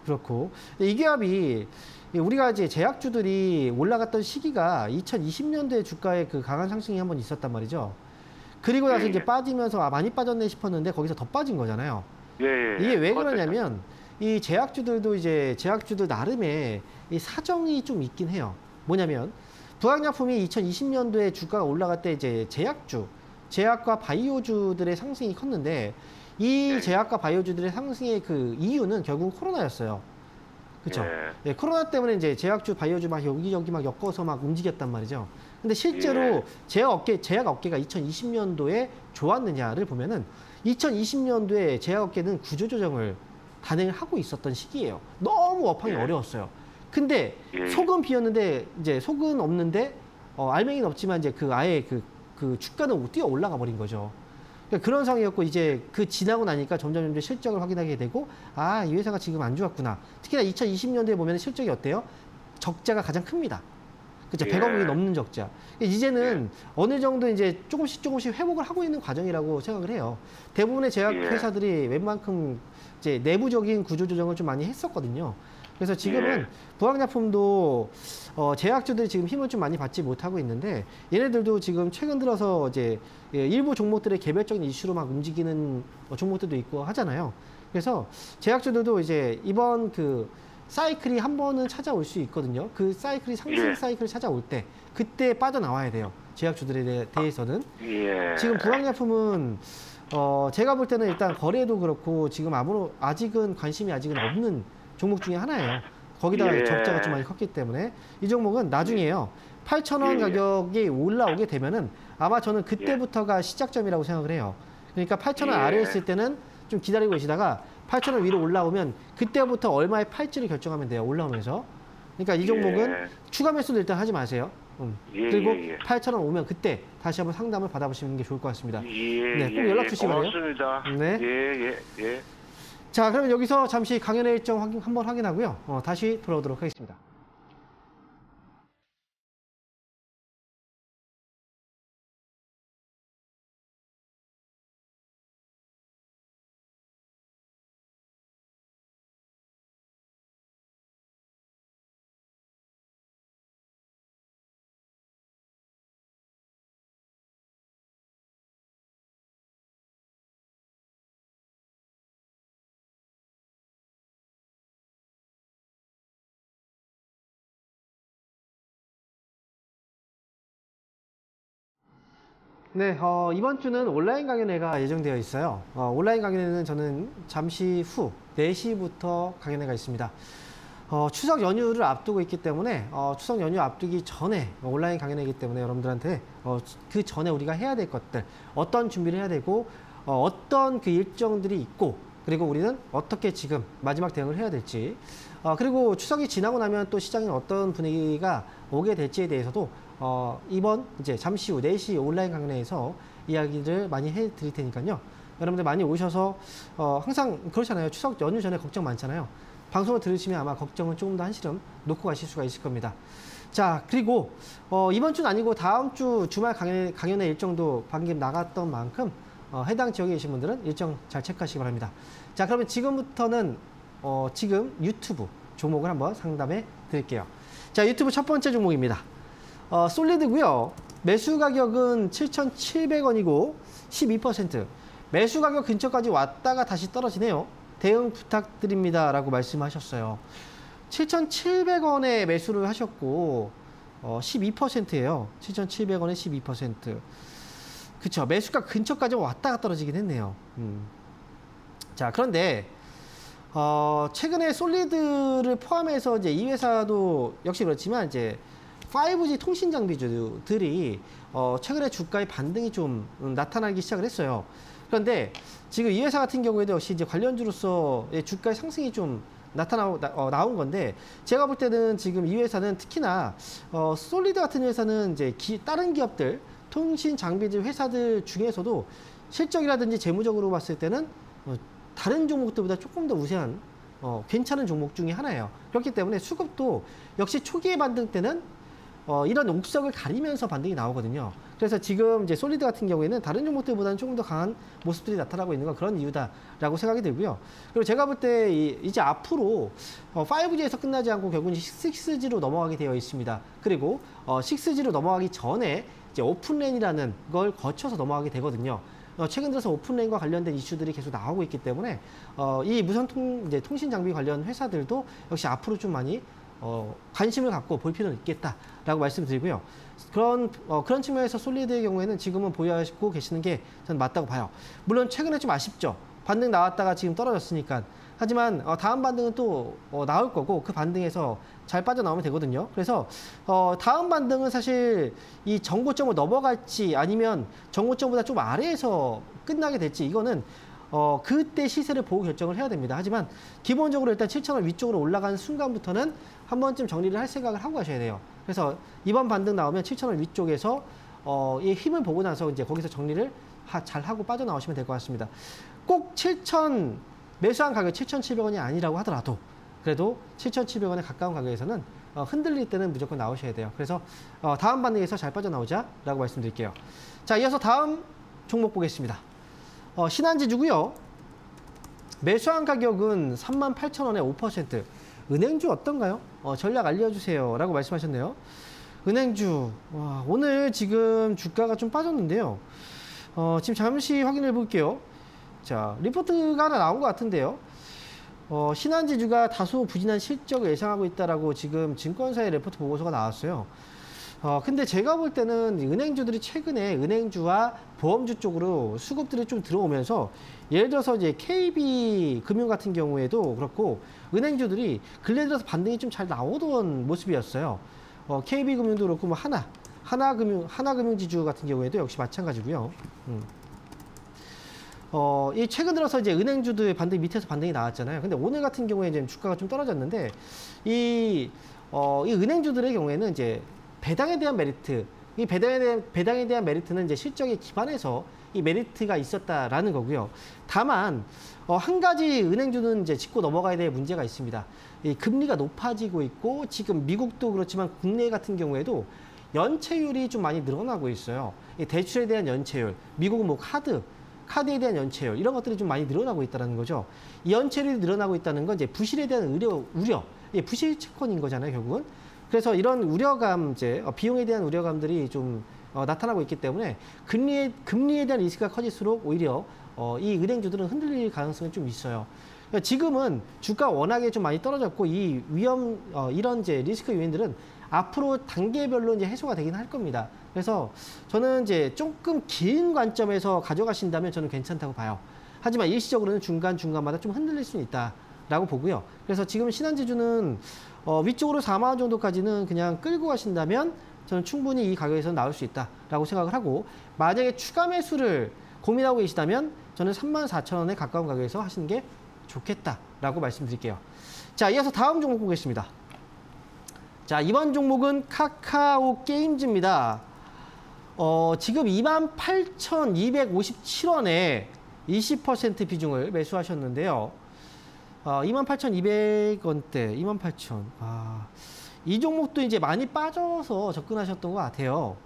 A: 그렇고. 이 기업이 우리가 이제 제약주들이 올라갔던 시기가 2020년도에 주가의 그 강한 상승이 한번 있었단 말이죠. 그리고 나서
C: 예,
A: 이제
C: 예.
A: 빠지면서 많이 빠졌네 싶었는데 거기서 더 빠진 거잖아요.
C: 예, 예.
A: 이게 왜
C: 어떠셨어요?
A: 그러냐면 이 제약주들도 이제 제약주들 나름의 이 사정이 좀 있긴 해요. 뭐냐면 부학약품이 2020년도에 주가가 올라갈 때 이제 제약과 바이오주들의 상승이 컸는데 이
C: 네.
A: 제약과 바이오주들의 상승의 그 이유는 결국 코로나였어요. 그렇죠?
C: 예.
A: 코로나 때문에 이제 제약주, 바이오주 막 여기저기 막 엮어서 막 움직였단 말이죠. 근데 실제로
C: 예.
A: 제약업계가 2020년도에 좋았느냐를 보면은 2020년도에 제약업계는 구조조정을 단행을 하고 있었던 시기예요. 너무 업황이
C: 예.
A: 어려웠어요. 근데
C: 예.
A: 속은 비었는데 이제 속은 없는데 알맹이는 없지만 이제 아예 그 주가는 뛰어 올라가 버린 거죠. 그러니까 그런 상황이었고 이제 지나고 나니까 점점 실적을 확인하게 되고 이 회사가 지금 안 좋았구나. 특히나 2020년도에 보면 실적이 어때요? 적자가 가장 큽니다. 그렇죠.
C: 예.
A: 100억이 넘는 적자. 이제는 어느 정도 이제 조금씩 회복을 하고 있는 과정이라고 생각을 해요. 대부분의 제약
C: 예.
A: 회사들이 웬만큼 이제 내부적인 구조 조정을 좀 많이 했었거든요. 그래서 지금은
C: 예.
A: 부학약품도 제약주들이 지금 힘을 좀 많이 받지 못하고 있는데 얘네들도 지금 최근 들어서 이제 일부 종목들의 개별적인 이슈로 막 움직이는 종목들도 있고 하잖아요. 그래서 제약주들도 이제 이번 사이클이 한 번은 찾아올 수 있거든요. 그 사이클이 상승
C: 예.
A: 사이클이 찾아올 때 그때 빠져나와야 돼요. 제약주들에 대해서는.
C: 예.
A: 지금 부학약품은 제가 볼 때는 일단 거래도 그렇고 지금 아직은 관심이 없는 종목 중에 하나예요. 거기다가
C: 예.
A: 적자가 좀 많이 컸기 때문에 이 종목은 나중에요. 8,000원
C: 예.
A: 가격이 올라오게 되면은 아마 저는 그때부터가 시작점이라고 생각을 해요. 그러니까 8,000원
C: 예.
A: 아래에 있을 때는 좀 기다리고 계시다가 8,000원 위로 올라오면 그때부터 얼마에 팔지를 결정하면 돼요. 올라오면서. 그러니까 이 종목은
C: 예.
A: 추가 매수도 일단 하지 마세요.
C: 예,
A: 그리고
C: 예, 예.
A: 8,000원 오면 그때 다시 한번 상담을 받아보시는 게 좋을 것 같습니다.
C: 예.
A: 네, 꼭 연락 주시기 바래요.
C: 고맙습니다.
A: 네.
C: 예, 예, 예.
A: 자, 그러면 여기서 잠시 강연의 일정 한번 확인하고요. 다시 돌아오도록 하겠습니다. 네, 이번 주는 온라인 강연회가 예정되어 있어요. 온라인 강연회는 저는 잠시 후 4시부터 강연회가 있습니다. 추석 연휴를 앞두고 있기 때문에 추석 연휴 앞두기 전에 온라인 강연회이기 때문에 여러분들한테 그 전에 우리가 해야 될 것들, 어떤 준비를 해야 되고 어떤 그 일정들이 있고, 그리고 우리는 어떻게 지금 마지막 대응을 해야 될지, 그리고 추석이 지나고 나면 또 시장에 어떤 분위기가 오게 될지에 대해서도 이번 이제 잠시 후 4시 온라인 강연회에서 이야기를 많이 해드릴 테니까요. 여러분들 많이 오셔서 항상 그렇잖아요. 추석 연휴 전에 걱정 많잖아요. 방송을 들으시면 아마 걱정은 조금 더 한시름 놓고 가실 수가 있을 겁니다. 자, 그리고 이번 주는 아니고 다음 주 주말 강연회 일정도 방금 나갔던 만큼 해당 지역에 계신 분들은 일정 잘 체크하시기 바랍니다. 자, 그러면 지금부터는 지금 유튜브 종목을 한번 상담해 드릴게요. 자, 유튜브 첫 번째 종목입니다. 솔리드고요. 매수 가격은 7,700원이고 12%. 매수 가격 근처까지 왔다가 다시 떨어지네요. 대응 부탁드립니다 라고 말씀하셨어요. 7,700원에 매수를 하셨고 12%예요. 7,700원에 12%. 그쵸. 매수가 근처까지 왔다가 떨어지긴 했네요. 자, 그런데 최근에 솔리드를 포함해서 이제 이 회사도 역시 그렇지만 이제 5G 통신 장비주들이 최근에 주가의 반등이 좀 나타나기 시작을 했어요. 그런데 지금 이 회사 같은 경우에도 역시 이제 관련주로서의 주가의 상승이 좀 나온 건데, 제가 볼 때는 지금 이 회사는 특히나 솔리드 같은 회사는 이제 다른 기업들, 통신 장비들 회사들 중에서도 실적이라든지 재무적으로 봤을 때는 다른 종목들보다 조금 더 우세한 괜찮은 종목 중에 하나예요. 그렇기 때문에 수급도 역시 초기의 반등 때는 이런 옥석을 가리면서 반등이 나오거든요. 그래서 지금 이제 솔리드 같은 경우에는 다른 종목들보다는 조금 더 강한 모습들이 나타나고 있는 건 그런 이유다라고 생각이 들고요. 그리고 제가 볼 때 이제 앞으로 5G에서 끝나지 않고 결국은 6G로 넘어가게 되어 있습니다. 그리고 6G로 넘어가기 전에 이제 오픈랜이라는 걸 거쳐서 넘어가게 되거든요. 최근 들어서 오픈랜과 관련된 이슈들이 계속 나오고 있기 때문에 이 무선 통신 장비 관련 회사들도 역시 앞으로 좀 많이 관심을 갖고 볼 필요는 있겠다라고 말씀드리고요. 그런 측면에서 솔리드의 경우에는 지금은 보유하고 계시는 게 저는 맞다고 봐요. 물론 최근에 좀 아쉽죠. 반등 나왔다가 지금 떨어졌으니까. 하지만 다음 반등은 또 나올 거고, 그 반등에서 잘 빠져나오면 되거든요. 그래서 다음 반등은 사실 이 정고점을 넘어갈지 아니면 정고점보다 좀 아래에서 끝나게 될지, 이거는 그때 시세를 보고 결정을 해야 됩니다. 하지만 기본적으로 일단 7,000원 위쪽으로 올라가는 순간부터는 한 번쯤 정리를 할 생각을 하고 가셔야 돼요. 그래서 이번 반등 나오면 7,000원 위쪽에서 이 힘을 보고 나서 이제 거기서 정리를 잘 하고 빠져나오시면 될 것 같습니다. 꼭 매수한 가격 7,700원이 아니라고 하더라도 그래도 7,700원에 가까운 가격에서는 흔들릴 때는 무조건 나오셔야 돼요. 그래서 다음 반등에서 잘 빠져나오자라고 말씀드릴게요. 자, 이어서 다음 종목 보겠습니다. 신한지주고요. 매수한 가격은 38,000원에 5%. 은행주 어떤가요? 전략 알려주세요 라고 말씀하셨네요. 은행주, 오늘 지금 주가가 좀 빠졌는데요. 지금 잠시 확인해 볼게요. 자, 리포트가 하나 나온 것 같은데요. 신한지주가 다소 부진한 실적을 예상하고 있다라고 지금 증권사의 레포트 보고서가 나왔어요. 근데 제가 볼 때는 은행주들이 최근에 은행주와 보험주 쪽으로 수급들이 좀 들어오면서, 예를 들어서 이제 KB금융 같은 경우에도 그렇고 은행주들이 근래 들어서 반등이 좀 잘 나오던 모습이었어요. KB금융도 그렇고 뭐 하나금융지주 같은 경우에도 역시 마찬가지고요. 이 최근 들어서 이제 은행주들 반등 밑에서 반등이 나왔잖아요. 근데 오늘 같은 경우에 이제 주가가 좀 떨어졌는데, 이 은행주들의 경우에는 이제 배당에 대한 메리트, 이 배당에 대한 메리트는 이제 실적에 기반해서 이 메리트가 있었다라는 거고요. 다만 한 가지 은행주는 이제 짚고 넘어가야 될 문제가 있습니다. 이 금리가 높아지고 있고, 지금 미국도 그렇지만 국내 같은 경우에도 연체율이 좀 많이 늘어나고 있어요. 이 대출에 대한 연체율, 미국은 뭐 카드에 대한 연체율, 이런 것들이 좀 많이 늘어나고 있다는 거죠. 이 연체율이 늘어나고 있다는 건 이제 부실에 대한 우려, 부실 채권인 거잖아요, 결국은. 그래서 이런 우려감, 비용에 대한 우려감들이 좀 나타나고 있기 때문에 금리에 대한 리스크가 커질수록 오히려 이 은행주들은 흔들릴 가능성이 좀 있어요. 그러니까 지금은 주가 워낙에 좀 많이 떨어졌고, 이 이런 이제 리스크 요인들은 앞으로 단계별로 이제 해소가 되긴 할 겁니다. 그래서 저는 이제 조금 긴 관점에서 가져가신다면 저는 괜찮다고 봐요. 하지만 일시적으로는 중간중간마다 좀 흔들릴 수는 있다라고 보고요. 그래서 지금 신한지주는 위쪽으로 4만 원 정도까지는 그냥 끌고 가신다면 저는 충분히 이 가격에서 나올 수 있다라고 생각을 하고, 만약에 추가 매수를 고민하고 계시다면 저는 34,000원에 가까운 가격에서 하시는 게 좋겠다라고 말씀드릴게요. 자, 이어서 다음 종목 보겠습니다. 자, 이번 종목은 카카오 게임즈입니다. 지금 28,257원에 20% 비중을 매수하셨는데요. 28,200원대, 28,000. 이 종목도 이제 많이 빠져서 접근하셨던 것 같아요.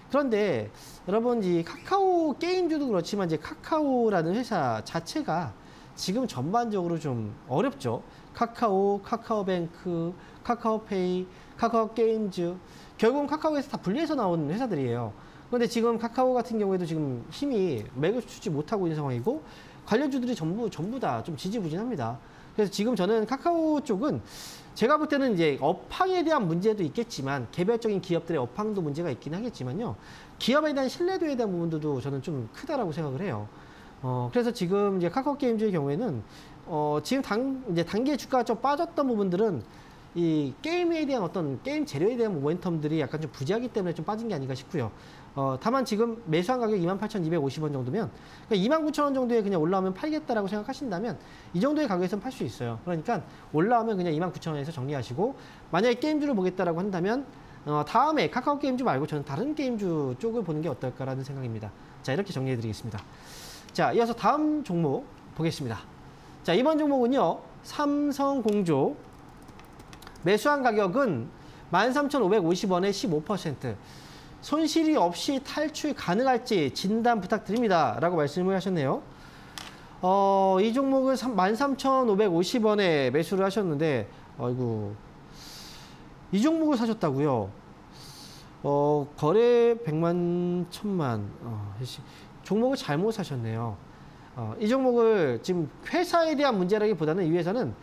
A: 그런데 여러분, 이 카카오 게임즈도 그렇지만 이제 카카오라는 회사 자체가 지금 전반적으로 좀 어렵죠. 카카오, 카카오뱅크, 카카오페이, 카카오 게임즈, 결국은 카카오에서 다 분리해서 나온 회사들이에요. 그런데 지금 카카오 같은 경우에도 지금 힘이 맥을 추지 못하고 있는 상황이고, 관련주들이 전부 다 좀 지지부진합니다. 그래서 지금 저는 카카오 쪽은 제가 볼 때는 이제 업황에 대한 문제도 있겠지만, 개별적인 기업들의 업황도 문제가 있긴 하겠지만요, 기업에 대한 신뢰도에 대한 부분들도 저는 좀 크다라고 생각을 해요. 그래서 지금 이제 카카오 게임즈의 경우에는 지금 이제 단계 주가가 좀 빠졌던 부분들은 이 게임에 대한 어떤 게임 재료에 대한 모멘텀들이 약간 좀 부재하기 때문에 좀 빠진 게 아닌가 싶고요. 다만 지금 매수한 가격 28,250원 정도면, 그러니까 29,000원 정도에 그냥 올라오면 팔겠다라고 생각하신다면 이 정도의 가격에서는 팔 수 있어요. 그러니까 올라오면 그냥 29,000원에서 정리하시고, 만약에 게임주를 보겠다라고 한다면 다음에 카카오 게임주 말고 저는 다른 게임주 쪽을 보는 게 어떨까라는 생각입니다. 자, 이렇게 정리해 드리겠습니다. 자, 이어서 다음 종목 보겠습니다. 자, 이번 종목은요, 삼성공조. 매수한 가격은 13,550원에 15%. 손실이 없이 탈출 가능할지 진단 부탁드립니다 라고 말씀을 하셨네요. 이 종목은 13,550원에 매수를 하셨는데, 아이고, 이 종목을 사셨다고요? 거래 100만, 1000만. 종목을 잘못 사셨네요. 이 종목을 지금 회사에 대한 문제라기보다는 이 회사는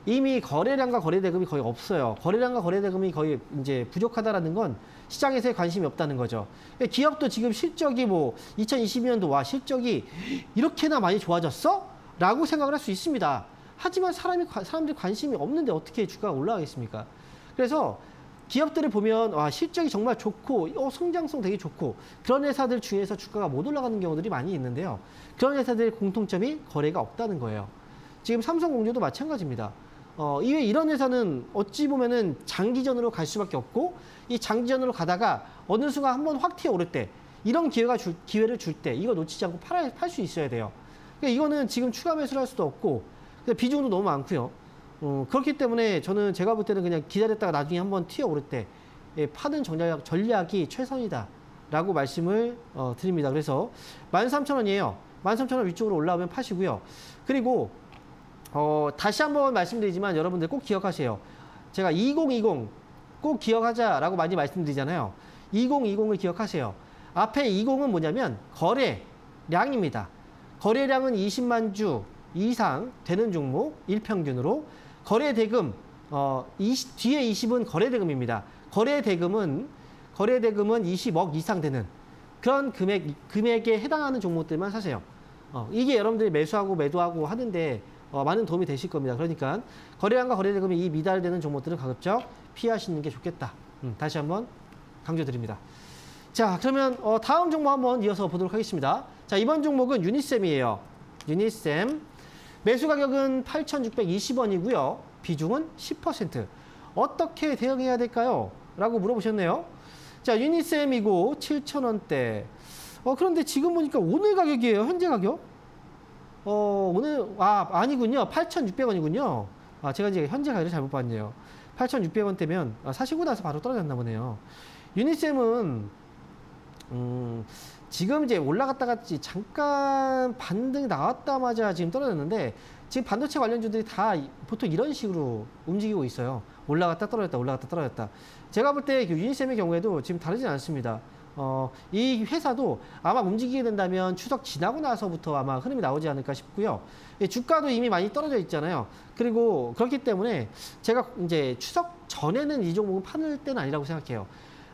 A: 이미 거래량과 거래대금이 거의 없어요. 거래량과 거래대금이 거의 이제 부족하다라는 건 시장에서의 관심이 없다는 거죠. 기업도 지금 실적이 뭐 2022년도 와 실적이 이렇게나 많이 좋아졌어? 라고 생각을 할 수 있습니다. 하지만 사람들이 관심이 없는데 어떻게 주가가 올라가겠습니까? 그래서 기업들을 보면 실적이 정말 좋고 성장성 되게 좋고 그런 회사들 중에서 주가가 못 올라가는 경우들이 많이 있는데요. 그런 회사들의 공통점이 거래가 없다는 거예요. 지금 삼성공조도 마찬가지입니다. 이런 회사는 어찌 보면은 장기전으로 갈 수밖에 없고, 이 장기전으로 가다가 어느 순간 한번 확 튀어오를 때, 이런 기회를 줄 때 이거 놓치지 않고 팔 수 있어야 돼요. 그러니까 이거는 지금 추가 매수를 할 수도 없고 비중도 너무 많고요. 그렇기 때문에 저는 제가 볼 때는 그냥 기다렸다가 나중에 한번 튀어오를 때 파는 전략이 최선이다라고 말씀을 드립니다. 그래서 13,000원이에요. 13,000원 위쪽으로 올라오면 파시고요. 그리고 다시 한번 말씀드리지만 여러분들 꼭 기억하세요. 제가 2020 꼭 기억하자라고 많이 말씀드리잖아요. 2020을 기억하세요. 앞에 20은 뭐냐면 거래량입니다. 거래량은 20만 주 이상 되는 종목 일평균으로, 거래대금 뒤에 20은 거래대금입니다. 거래대금은 20억 이상 되는 그런 금액에 해당하는 종목들만 사세요. 이게 여러분들이 매수하고 매도하고 하는데 많은 도움이 되실 겁니다. 그러니까 거래량과 거래대금이 이 미달되는 종목들은 가급적 피하시는 게 좋겠다. 다시 한번 강조드립니다. 자, 그러면 다음 종목 한번 이어서 보도록 하겠습니다. 자, 이번 종목은 유니쌤이에요. 유니쌤. 매수 가격은 8,620원이고요. 비중은 10%. 어떻게 대응해야 될까요? 라고 물어보셨네요. 자, 유니쌤이고 7,000원대. 그런데 지금 보니까 오늘 가격이에요. 현재 가격. 오늘, 아니군요. 8,600원이군요. 제가 이제 현재 가격을 잘못 봤네요. 8,600원대면 사시고 나서 바로 떨어졌나 보네요. 유니쌤은 지금 이제 올라갔다가 잠깐 반등 나왔다마자 지금 떨어졌는데, 지금 반도체 관련주들이 다 보통 이런 식으로 움직이고 있어요. 올라갔다 떨어졌다, 올라갔다 떨어졌다. 제가 볼 때 유니쌤의 경우에도 지금 다르진 않습니다. 이 회사도 아마 움직이게 된다면 추석 지나고 나서부터 아마 흐름이 나오지 않을까 싶고요. 주가도 이미 많이 떨어져 있잖아요. 그리고 그렇기 때문에 제가 이제 추석 전에는 이 종목은 파는 때는 아니라고 생각해요.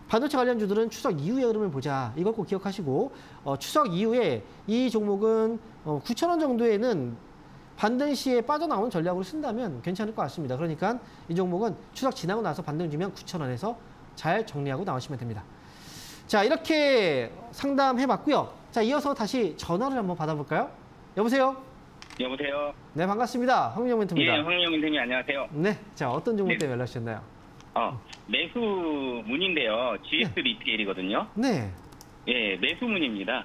A: 반도체 관련주들은 추석 이후의 흐름을 보자. 이걸 꼭 기억하시고 추석 이후에 이 종목은 9,000원 정도에는 반등 시에 빠져나오는 전략으로 쓴다면 괜찮을 것 같습니다. 그러니까 이 종목은 추석 지나고 나서 반등 주면 9,000원에서 잘 정리하고 나오시면 됩니다. 자, 이렇게 상담해봤고요. 자, 이어서 다시 전화를 한번 받아볼까요? 여보세요?
E: 여보세요?
A: 네, 반갑습니다. 황민영 멘토입니다.
E: 예, 황민영 멘토님 안녕하세요.
A: 네, 자, 어떤 종목
E: 네.
A: 때문에 연락 주셨나요?
E: 매수 문인데요. GS 리테일이거든요.
A: 네.
E: 예, 매수 문입니다.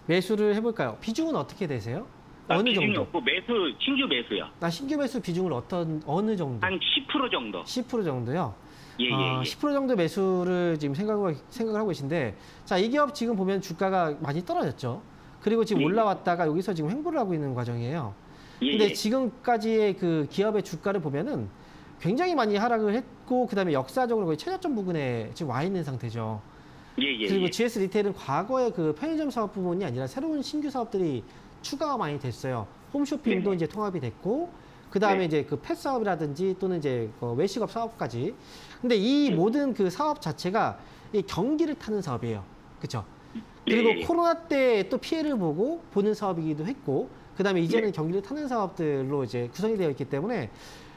A: 매수를 해볼까요? 비중은 어떻게 되세요? 어느
E: 비중이
A: 정도?
E: 없고 신규 매수요.
A: 신규 매수 비중을 어느 정도?
E: 한 10% 정도.
A: 10% 정도요?
E: 예, 예, 예.
A: 10% 정도 매수를 지금 생각을 하고 계신데, 자, 이 기업 지금 보면 주가가 많이 떨어졌죠. 그리고 지금
E: 예.
A: 올라왔다가 여기서 지금 횡보를 하고 있는 과정이에요.
E: 예,
A: 근데
E: 예.
A: 지금까지의 그 기업의 주가를 보면은 굉장히 많이 하락을 했고, 그 다음에 역사적으로 거의 최저점 부근에 지금 와 있는 상태죠.
E: 예, 예,
A: 그리고
E: 예.
A: GS 리테일은 과거의 그 편의점 사업 부분이 아니라 새로운 신규 사업들이 추가가 많이 됐어요. 홈쇼핑도
E: 네.
A: 이제 통합이 됐고, 그 다음에
E: 네.
A: 이제 그 펫 사업이라든지 또는 이제 외식업 사업까지. 근데 이 모든 그 사업 자체가 이 경기를 타는 사업이에요. 그렇죠? 그리고
E: 네.
A: 코로나 때 또 피해를 보는 사업이기도 했고, 그 다음에 이제는
E: 네.
A: 경기를 타는 사업들로 이제 구성이 되어 있기 때문에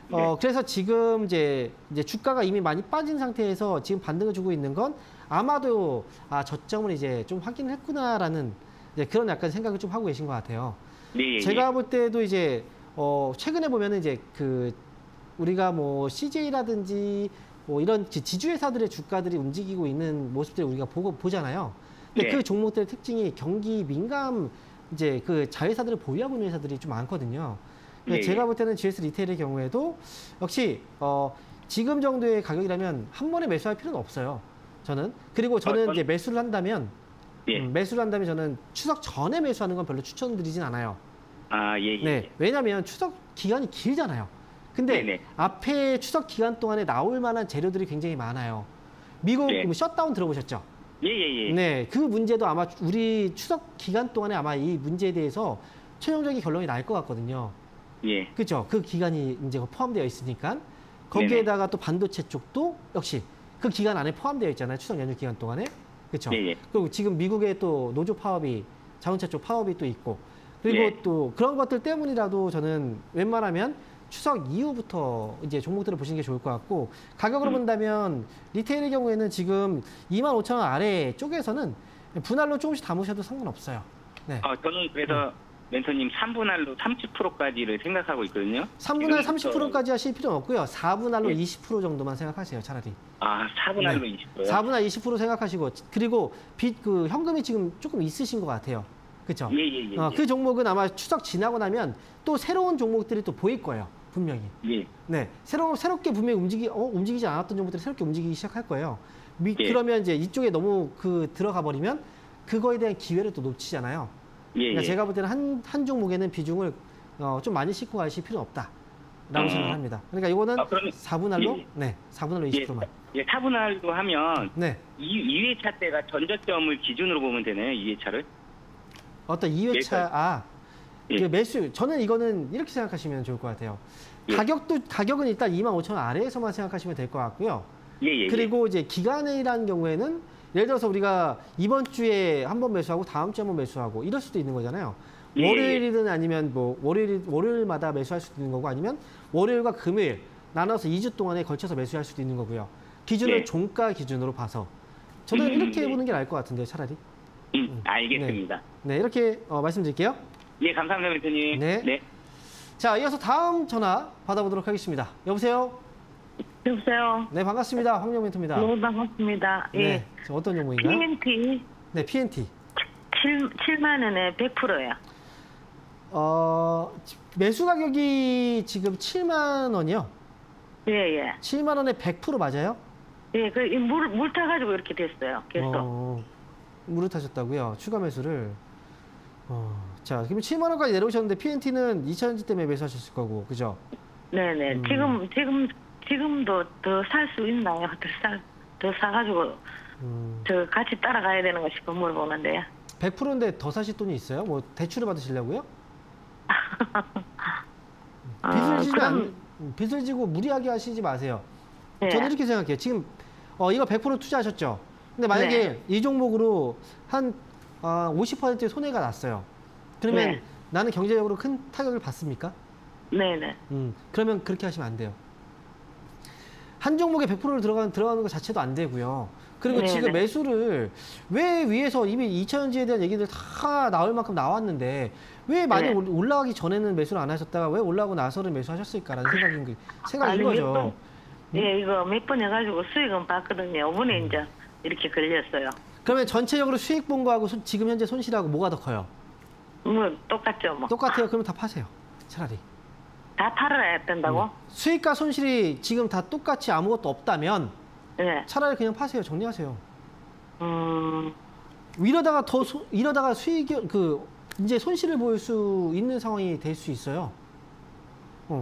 E: 네.
A: 그래서 지금 이제 주가가 이미 많이 빠진 상태에서 지금 반등을 주고 있는 건 아마도 저점을 이제 좀 확인했구나라는 그런 약간 생각을 좀 하고 계신 것 같아요.
E: 네, 예,
A: 제가 볼 때도 이제 최근에 보면은 이제 그 우리가 뭐 CJ라든지 뭐 이런 지주회사들의 주가들이 움직이고 있는 모습들을 우리가 보잖아요. 근데
E: 네.
A: 그 종목들의 특징이 경기 민감 이제 그 자회사들을 보유하고 있는 회사들이 좀 많거든요.
E: 네.
A: 제가 볼 때는 GS 리테일의 경우에도 역시 지금 정도의 가격이라면 한 번에 매수할 필요는 없어요. 저는. 그리고 저는 이제 매수를 한다면
E: 예.
A: 매수를 한다면 저는 추석 전에 매수하는 건 별로 추천드리진 않아요.
E: 예, 예.
A: 네, 왜냐하면 추석 기간이 길잖아요. 근데
E: 네네.
A: 앞에 추석 기간 동안에 나올 만한 재료들이 굉장히 많아요. 미국
E: 네.
A: 셧다운 들어보셨죠?
E: 예, 예, 예.
A: 네, 그 문제도 아마 우리 추석 기간 동안에 아마 이 문제에 대해서 최종적인 결론이 날 것 같거든요.
E: 예.
A: 그렇죠? 그 기간이 이제 포함되어 있으니까 거기에다가 또 반도체 쪽도 역시 그 기간 안에 포함되어 있잖아요. 추석 연휴 기간 동안에. 그렇죠?
E: 예, 예.
A: 그리고 지금 미국의 또 노조 파업이 자동차 쪽 파업이 또 있고 그리고
E: 예.
A: 또 그런 것들 때문이라도 저는 웬만하면 추석 이후부터 이제 종목들을 보시는 게 좋을 것 같고 가격으로 본다면 리테일의 경우에는 지금 25,000원 아래 쪽에서는 분할로 조금씩 담으셔도 상관없어요. 네.
E: 저는 그래서 멘토님 3분할로 30%까지를 생각하고 있거든요.
A: 3분할
E: 지금부터-
A: 30%까지 하실 필요는 없고요. 4분할로
E: 예.
A: 20% 정도만 생각하세요, 차라리.
E: 4분할로
A: 네.
E: 20%요?
A: 4분할 20% 생각하시고 그리고 그 현금이 지금 조금 있으신 것 같아요. 그렇죠?
E: 예, 예, 예.
A: 그 종목은 아마 추석 지나고 나면 또 새로운 종목들이 또 보일 거예요. 분명히.
E: 예.
A: 네, 새롭게 분명히 움직이지 않았던 종목들이 새롭게 움직이기 시작할 거예요.
E: 예.
A: 그러면 이제 이쪽에 너무 들어가 버리면 그거에 대한 기회를 또 놓치잖아요.
E: 예,
A: 그러니까
E: 예.
A: 제가 볼 때는 한 종목에는 비중을 좀 많이 싣고 가실 필요는 없다라고 생각합니다. 그러니까 이거는
E: 그러면
A: 4분할로,
E: 예.
A: 네, 4분할로 20%만.
E: 예, 4분할도 하면
A: 네,
E: 2회차 때가 전저점을 기준으로 보면 되나요? 2회차를?
A: 어떤 2회차
E: 예.
A: 그 매수 저는 이거는 이렇게 생각하시면 좋을 것 같아요.
E: 예.
A: 가격은 일단 25,000원 아래에서만 생각하시면 될 것 같고요.
E: 예, 예.
A: 그리고 이제 기간이라는 경우에는 예를 들어서 우리가 이번 주에 한 번 매수하고 다음 주에 한 번 매수하고 이럴 수도 있는 거잖아요.
E: 예,
A: 월요일이든 아니면 뭐 월요일마다 매수할 수도 있는 거고 아니면 월요일과 금요일 나눠서 2주 동안에 걸쳐서 매수할 수도 있는 거고요. 기준을
E: 예.
A: 종가 기준으로 봐서 저는 이렇게 해보는 게 나을 것 같은데요, 차라리.
E: 알겠습니다.
A: 네, 이렇게 말씀드릴게요.
E: 예, 감사합니다, 멘토님.
A: 네. 자, 이어서 다음 전화 받아보도록 하겠습니다. 여보세요?
D: 여보세요.
A: 네, 반갑습니다. 황영 멘토입니다.
D: 너무 반갑습니다.
A: 네,
D: 예.
A: 저 어떤 종목인가요?
D: PNT
A: 네, PNT.
D: 7만 원에 100%요.
A: 매수 가격이 지금 7만 원이요.
D: 예, 예.
A: 7만 원에 100% 맞아요?
D: 예, 물 타가지고 이렇게 됐어요. 계속.
A: 물을 타셨다고요? 추가 매수를. 자, 그럼 7만 원까지 내려오셨는데 PNT는 2차전지 때문에 매수하셨을 거고, 그죠?
D: 네네. 지금도 더 살 수 있나요? 더 사가지고 저 같이 따라가야 되는 거 싶어 물어보는데요.
A: 100%인데 더 사실 돈이 있어요? 뭐 대출을 받으시려고요? 빚을 지면 빚을 지고 무리하게 하시지 마세요.
D: 네.
A: 저는 이렇게 생각해요. 지금 이거 100% 투자하셨죠? 근데 만약에
D: 네.
A: 이 종목으로 한 50%의 손해가 났어요. 그러면
D: 네.
A: 나는 경제적으로 큰 타격을 받습니까?
D: 네네.
A: 그러면 그렇게 하시면 안 돼요. 한 종목에 100%를 들어가는 것 자체도 안 되고요. 그리고
D: 네네.
A: 지금 매수를 왜 위에서 이미 2차전지에 대한 얘기들 다 나올 만큼 나왔는데 왜 많이
D: 네.
A: 올라가기 전에는 매수를 안 하셨다가 왜 올라가고 나서는 매수하셨을까라는 생각인
D: 아니,
A: 거죠.
D: 예, 이거 몇 번 해가지고 수익은 봤거든요. 이번에 이제 이렇게 걸렸어요.
A: 그러면 전체적으로 수익 본 거하고 지금 현재 손실하고 뭐가 더 커요?
D: 뭐 똑같죠, 뭐.
A: 똑같아요. 그러면 다 파세요. 차라리.
D: 다 팔아야 된다고?
A: 수익과 손실이 지금 다 똑같이 아무것도 없다면
D: 네.
A: 차라리 그냥 파세요. 정리하세요.
D: 음,
A: 이러다가 수익이 이제 손실을 보일 수 있는 상황이 될 수 있어요.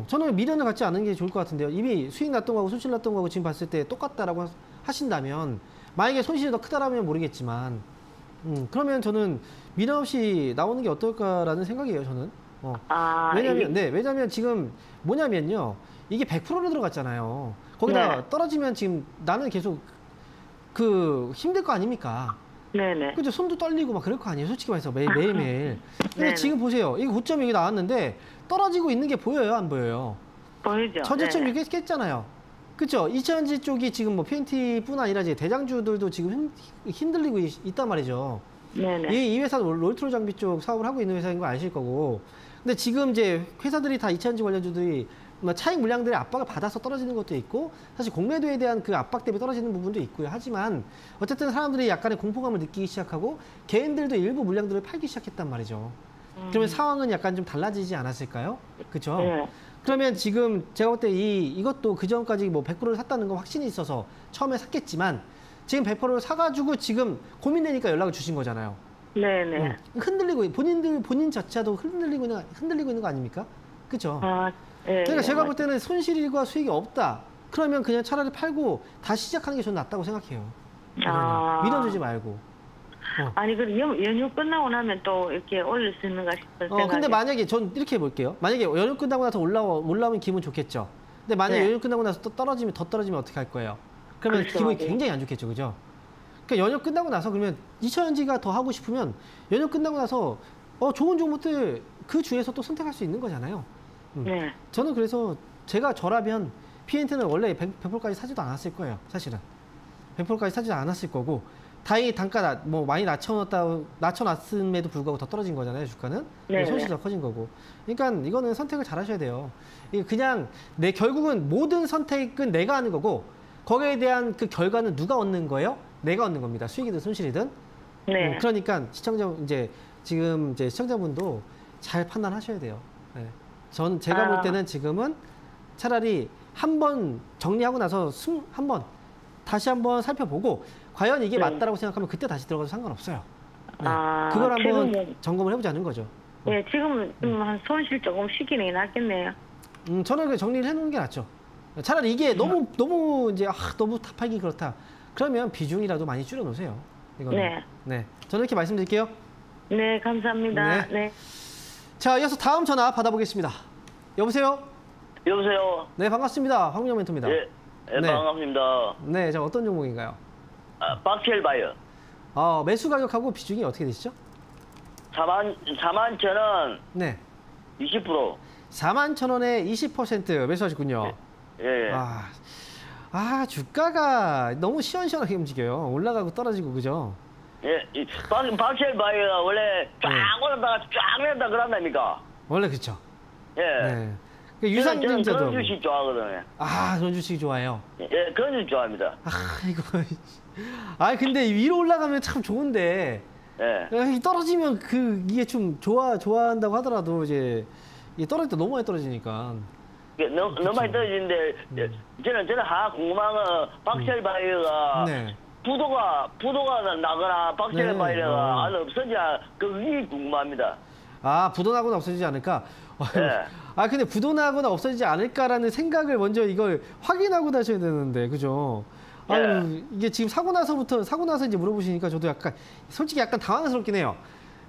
A: 저는 미련을 갖지 않은 게 좋을 것 같은데요. 이미 수익 났던 거하고 손실 났던 거하고 지금 봤을 때 똑같다라고 하신다면 만약에 손실이 더 크다라면 모르겠지만 그러면 저는 미련 없이 나오는 게 어떨까라는 생각이에요. 저는. 왜냐면 지금 뭐냐면요. 이게 100%로 들어갔잖아요. 거기다
D: 네.
A: 떨어지면 지금 나는 계속 힘들 거 아닙니까?
D: 네네.
A: 그죠? 손도 떨리고 막 그럴 거 아니에요. 솔직히 말해서 매일매일. 근데
D: 네네.
A: 지금 보세요. 이거 고점이 여기 나왔는데 떨어지고 있는 게 보여요? 안 보여요?
D: 보이죠?
A: 전저점
D: 네네.
A: 6개 깼잖아요. 그쵸? 2차전지 쪽이 지금 뭐 PNT뿐 아니라 이제 대장주들도 지금 흔들리고 있단 말이죠.
D: 네네.
A: 이 회사는 롤트로 장비 쪽 사업을 하고 있는 회사인 거 아실 거고. 근데 지금 이제 회사들이 다 2차전지 관련주들이 차익 물량들의 압박을 받아서 떨어지는 것도 있고 사실 공매도에 대한 그 압박 때문에 떨어지는 부분도 있고요. 하지만 어쨌든 사람들이 약간의 공포감을 느끼기 시작하고 개인들도 일부 물량들을 팔기 시작했단 말이죠. 그러면 상황은 약간 좀 달라지지 않았을까요? 그렇죠?
D: 네.
A: 그러면 지금 제가 볼 때 이것도 그 전까지 뭐 100%를 샀다는 거 확신이 있어서 처음에 샀겠지만 지금 100%를 사가지고 지금 고민되니까 연락을 주신 거잖아요.
D: 네네.
A: 흔들리고 본인 자체도 흔들리고 있는 거 아닙니까? 그렇죠?
D: 네.
A: 그러니까 제가 볼 때는 손실과 수익이 없다. 그러면 그냥 차라리 팔고 다시 시작하는 게 저는 낫다고 생각해요. 미련 주지 말고.
D: 아니, 그럼 연휴 끝나고 나면 또 이렇게 올릴 수 있는가 싶은 생각이.
A: 근데 만약에 전 이렇게 해볼게요. 만약에 연휴 끝나고 나서 올라오면 기분 좋겠죠. 근데 만약에
D: 네.
A: 연휴 끝나고 나서 또 떨어지면 어떻게 할 거예요? 그러면
D: 그렇죠,
A: 기분이
D: 맞아요.
A: 굉장히 안 좋겠죠, 그죠? 그러니까 연휴 끝나고 나서 그러면 2차전지가 더 하고 싶으면 연휴 끝나고 나서 좋은 종목들 그 주에서 또 선택할 수 있는 거잖아요.
D: 네.
A: 저는 그래서 저라면 PNT는 원래 100%까지 사지도 않았을 거예요, 사실은. 100%까지 사지도 않았을 거고 다행히 단가 많이 낮춰놨음에도 불구하고 더 떨어진 거잖아요, 주가는.
D: 네,
A: 손실이 더 커진 거고. 그러니까 이거는 선택을 잘 하셔야 돼요. 이게 그냥 결국은 모든 선택은 내가 하는 거고 거기에 대한 그 결과는 누가 얻는 거예요? 내가 얻는 겁니다. 수익이든 손실이든.
D: 네.
A: 그러니까 지금 시청자분도 잘 판단하셔야 돼요. 네. 제가 볼 때는 지금은 차라리 한번 정리하고 나서 다시 한번 살펴보고 과연 이게
D: 네.
A: 맞다라고 생각하면 그때 다시 들어가도 상관없어요. 네.
D: 아,
A: 그걸 한번
D: 지금은-
A: 점검을 해보자는 거죠.
D: 네, 지금은 한 손실 조금 시키는 게 낫겠네요.
A: 저는 그 정리를 해놓는 게 낫죠. 차라리 이게 너무 이제 너무 다 팔기 그렇다. 그러면 비중이라도 많이 줄여놓으세요. 이거는.
D: 네.
A: 저는 이렇게 말씀드릴게요.
D: 네, 감사합니다.
A: 네.
D: 네.
A: 자, 이어서 다음 전화 받아보겠습니다. 여보세요?
F: 여보세요.
A: 네, 반갑습니다. 황민영 멘토입니다.
F: 예,
A: 네.
F: 반갑습니다.
A: 네, 자 어떤 종목인가요?
F: 박셀 바이어.
A: 매수 가격하고 비중이 어떻게 되시죠?
F: 4만 천원
A: 네.
F: 20%.
A: 41,000원에 20% 매수하셨군요.
F: 예.
A: 주가가 너무 시원시원하게 움직여요. 올라가고 떨어지고, 그죠?
F: 예. 박셀 바이어가 원래 쫙 올라다가 쫙 내렸다 그런답니까?
A: 원래 그렇죠.
F: 예.
A: 네.
F: 저는
A: 유상증자도.
F: 그런 주식 좋아하거든요.
A: 그런 주식이 좋아해요.
F: 예, 그런 주식 좋아합니다.
A: 이거. 근데 위로 올라가면 참 좋은데.
F: 예.
A: 떨어지면 이게 좀 좋아한다고 하더라도 이제 떨어질 때 너무 많이 떨어지니까.
F: 너무 많이 떨어지는데 저는 하나 궁금한 건 박셀 바이어가
A: 네.
F: 부도가 나거나 박셀
A: 네.
F: 바이어가 안 없어지나 그게 궁금합니다.
A: 부도나거나 없어지지 않을까?
F: 네.
A: 근데 부도나거나 없어지지 않을까라는 생각을 먼저 이걸 확인하고 다셔야 되는데, 그죠? 아유, 이게 지금 사고 나서 이제 물어보시니까 저도 약간, 솔직히 약간 당황스럽긴 해요.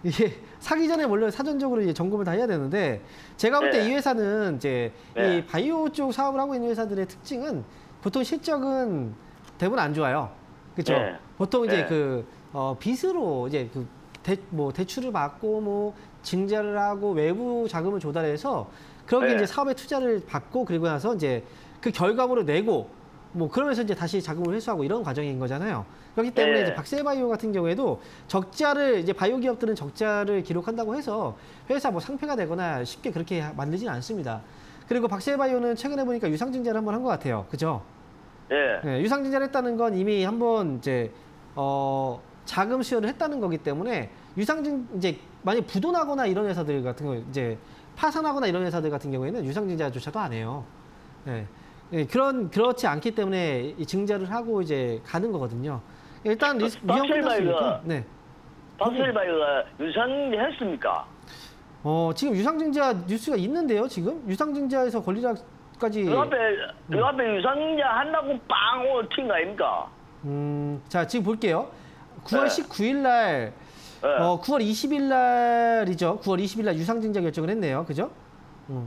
A: 이게 사기 전에 원래 사전적으로 이제 점검을 다 해야 되는데, 제가 볼 때 이 회사는 이제 이 바이오 쪽 사업을 하고 있는 회사들의 특징은 보통 실적은 대부분 안 좋아요. 그렇죠? 보통 이제 빚으로 이제 대출을 받고 뭐 증자를 하고 외부 자금을 조달해서 그렇게 이제 사업에 투자를 받고, 그리고 나서 이제 그 결과물을 내고 뭐 그러면서 이제 다시 자금을 회수하고 이런 과정인 거잖아요. 그렇기 때문에 이제 박셀바이오 같은 경우에도 적자를, 이제 바이오 기업들은 적자를 기록한다고 해서 회사 뭐 상폐가 되거나 쉽게 그렇게 만들지는 않습니다. 그리고 박셀바이오는 최근에 보니까 유상증자를 한번 한 것 같아요. 그죠? 네, 유상증자를 했다는 건 이미 한번 이제 자금 수여를 했다는 거기 때문에 이제 만약 부도나거나 이런 회사들 같은 경우, 이제 파산하거나 이런 회사들 같은 경우에는 유상증자조차도 안 해요. 네. 그렇지 않기 때문에 이 증자를 하고 이제 가는 거거든요. 일단 위험 끝났으니까. 네.
F: 박셀바이오가 유상했습니까?
A: 지금 유상증자 뉴스가 있는데요. 지금 유상증자에서 권리락까지.
F: 그 앞에 유상증자 한다고 빵 튄 거 아닙니까?
A: 자, 지금 볼게요. 9월 19일 날, 9월 20일 날이죠. 9월 20일 날 유상증자 결정을 했네요. 그죠?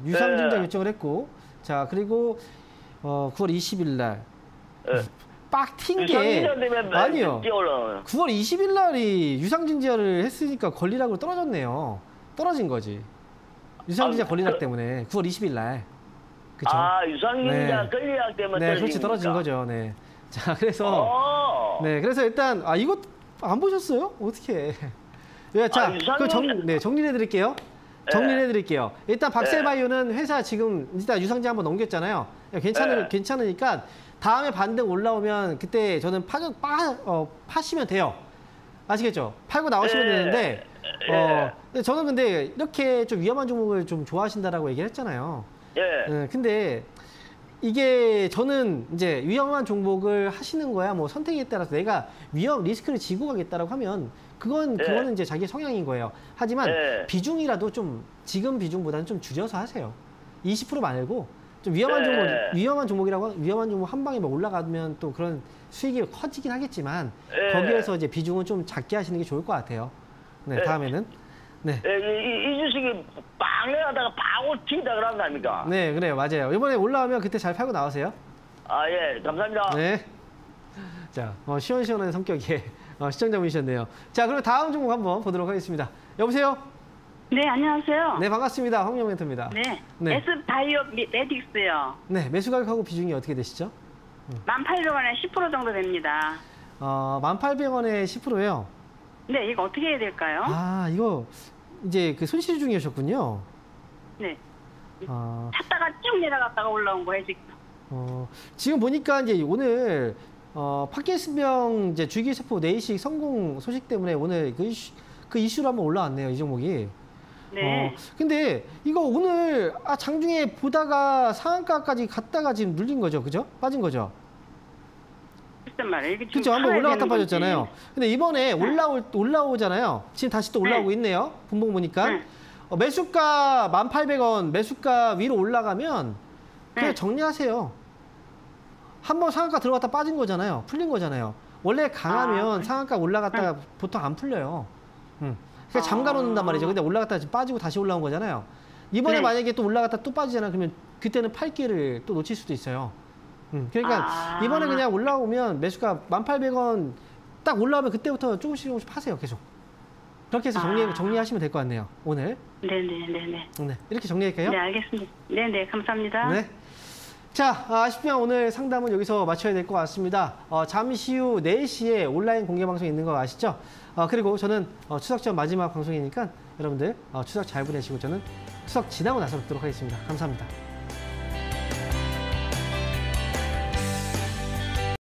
A: 유상증자 결정을 했고, 자, 그리고 9월 20일 날 빡 튄 게 아니요. 9월 20일 날이 유상증자를 했으니까 권리락으로 떨어졌네요. 떨어진 거지. 유상증자 권리락 때문에 9월 20일 날. 그쵸?
F: 아, 유상증자 권리락 때문에
A: 네, 그렇지, 떨어진 거죠. 네. 자, 그래서 그래서 일단 이거 안 보셨어요? 어떻게? 자, 정리해 드릴게요. 정리해 드릴게요. 일단 박셀바이오는 회사 지금 일단 유상증자 한번 넘겼잖아요. 괜찮으니까 다음에 반등 올라오면 그때 저는 파시면 돼요. 아시겠죠? 팔고 나오시면 되는데 저는 근데 이렇게 좀 위험한 종목을 좀 좋아하신다라고 얘기를 했잖아요. 근데 이게 저는 이제 위험한 종목을 하시는 거야. 뭐 선택에 따라서 내가 리스크를 지고 가겠다라고 하면 그거는 이제 자기 성향인 거예요. 하지만 비중이라도 좀 지금 비중보다는 좀 줄여서 하세요. 20% 말고 좀 위험한 종목 한 방에 막 올라가면 또 그런 수익이 커지긴 하겠지만 거기에서 이제 비중은 좀 작게 하시는 게 좋을 것 같아요. 네, 다음에는. 네.
F: 이 주식이 빵 내려다가 빵 튀다 그런 거 아닙니까?
A: 네, 그래요. 맞아요. 이번에 올라오면 그때 잘 팔고 나오세요.
F: 아, 예. 감사합니다.
A: 네. 자, 시원시원한 성격의 시청자분이셨네요. 자, 그럼 다음 종목 한번 보도록 하겠습니다. 여보세요?
B: 네, 안녕하세요.
A: 네, 반갑습니다. 황영 멘토입니다.
B: 네. S바이오메딕스요.
A: 네, 매수 가격하고 비중이 어떻게 되시죠?
B: 1,800원에 10% 정도 됩니다.
A: 1,800원에 10%예요.
B: 네, 이거 어떻게 해야 될까요?
A: 아, 이거 이제 그 손실 중이셨군요.
B: 네. 찾다가 쭉 내려갔다가 올라온 거예요, 지금.
A: 지금 보니까 이제 오늘 파킨슨병 이제 줄기세포 내이식 성공 소식 때문에 오늘 그 이슈로 한번 올라왔네요, 이 종목이.
B: 네.
A: 근데 이거 오늘 장중에 보다가 상한가까지 갔다가 지금 눌린 거죠, 그죠? 빠진 거죠? 그렇죠. 한번 올라갔다 빠졌잖아요. 근데 이번에 올라오잖아요. 지금 다시 또 올라오고 있네요. 분봉 보니까. 매수가 1,800원, 매수가 위로 올라가면 그냥 정리하세요. 한번 상한가 들어갔다 빠진 거잖아요. 풀린 거잖아요. 원래 강하면 상한가 올라갔다가 보통 안 풀려요. 그러니까 잠가 놓는단 말이죠. 근데 올라갔다가 지금 빠지고 다시 올라온 거잖아요. 이번에 만약에 또 올라갔다 또 빠지잖아요. 그러면 그때는 팔 기회를 또 놓칠 수도 있어요. 그러니까 이번에 그냥 올라오면 매수가 1,800원 딱 올라오면 그때부터 조금씩 파세요. 계속. 그렇게 해서 정리하시면 될 것 같네요. 오늘.
B: 네네네네.
A: 네, 이렇게 정리할까요?
B: 네, 알겠습니다. 네네, 감사합니다.
A: 네. 자, 아쉽지만 오늘 상담은 여기서 마쳐야 될 것 같습니다. 잠시 후 4시에 온라인 공개 방송이 있는 거 아시죠? 그리고 저는 추석 전 마지막 방송이니까 여러분들 추석 잘 보내시고 저는 추석 지나고 나서 뵙도록 하겠습니다. 감사합니다.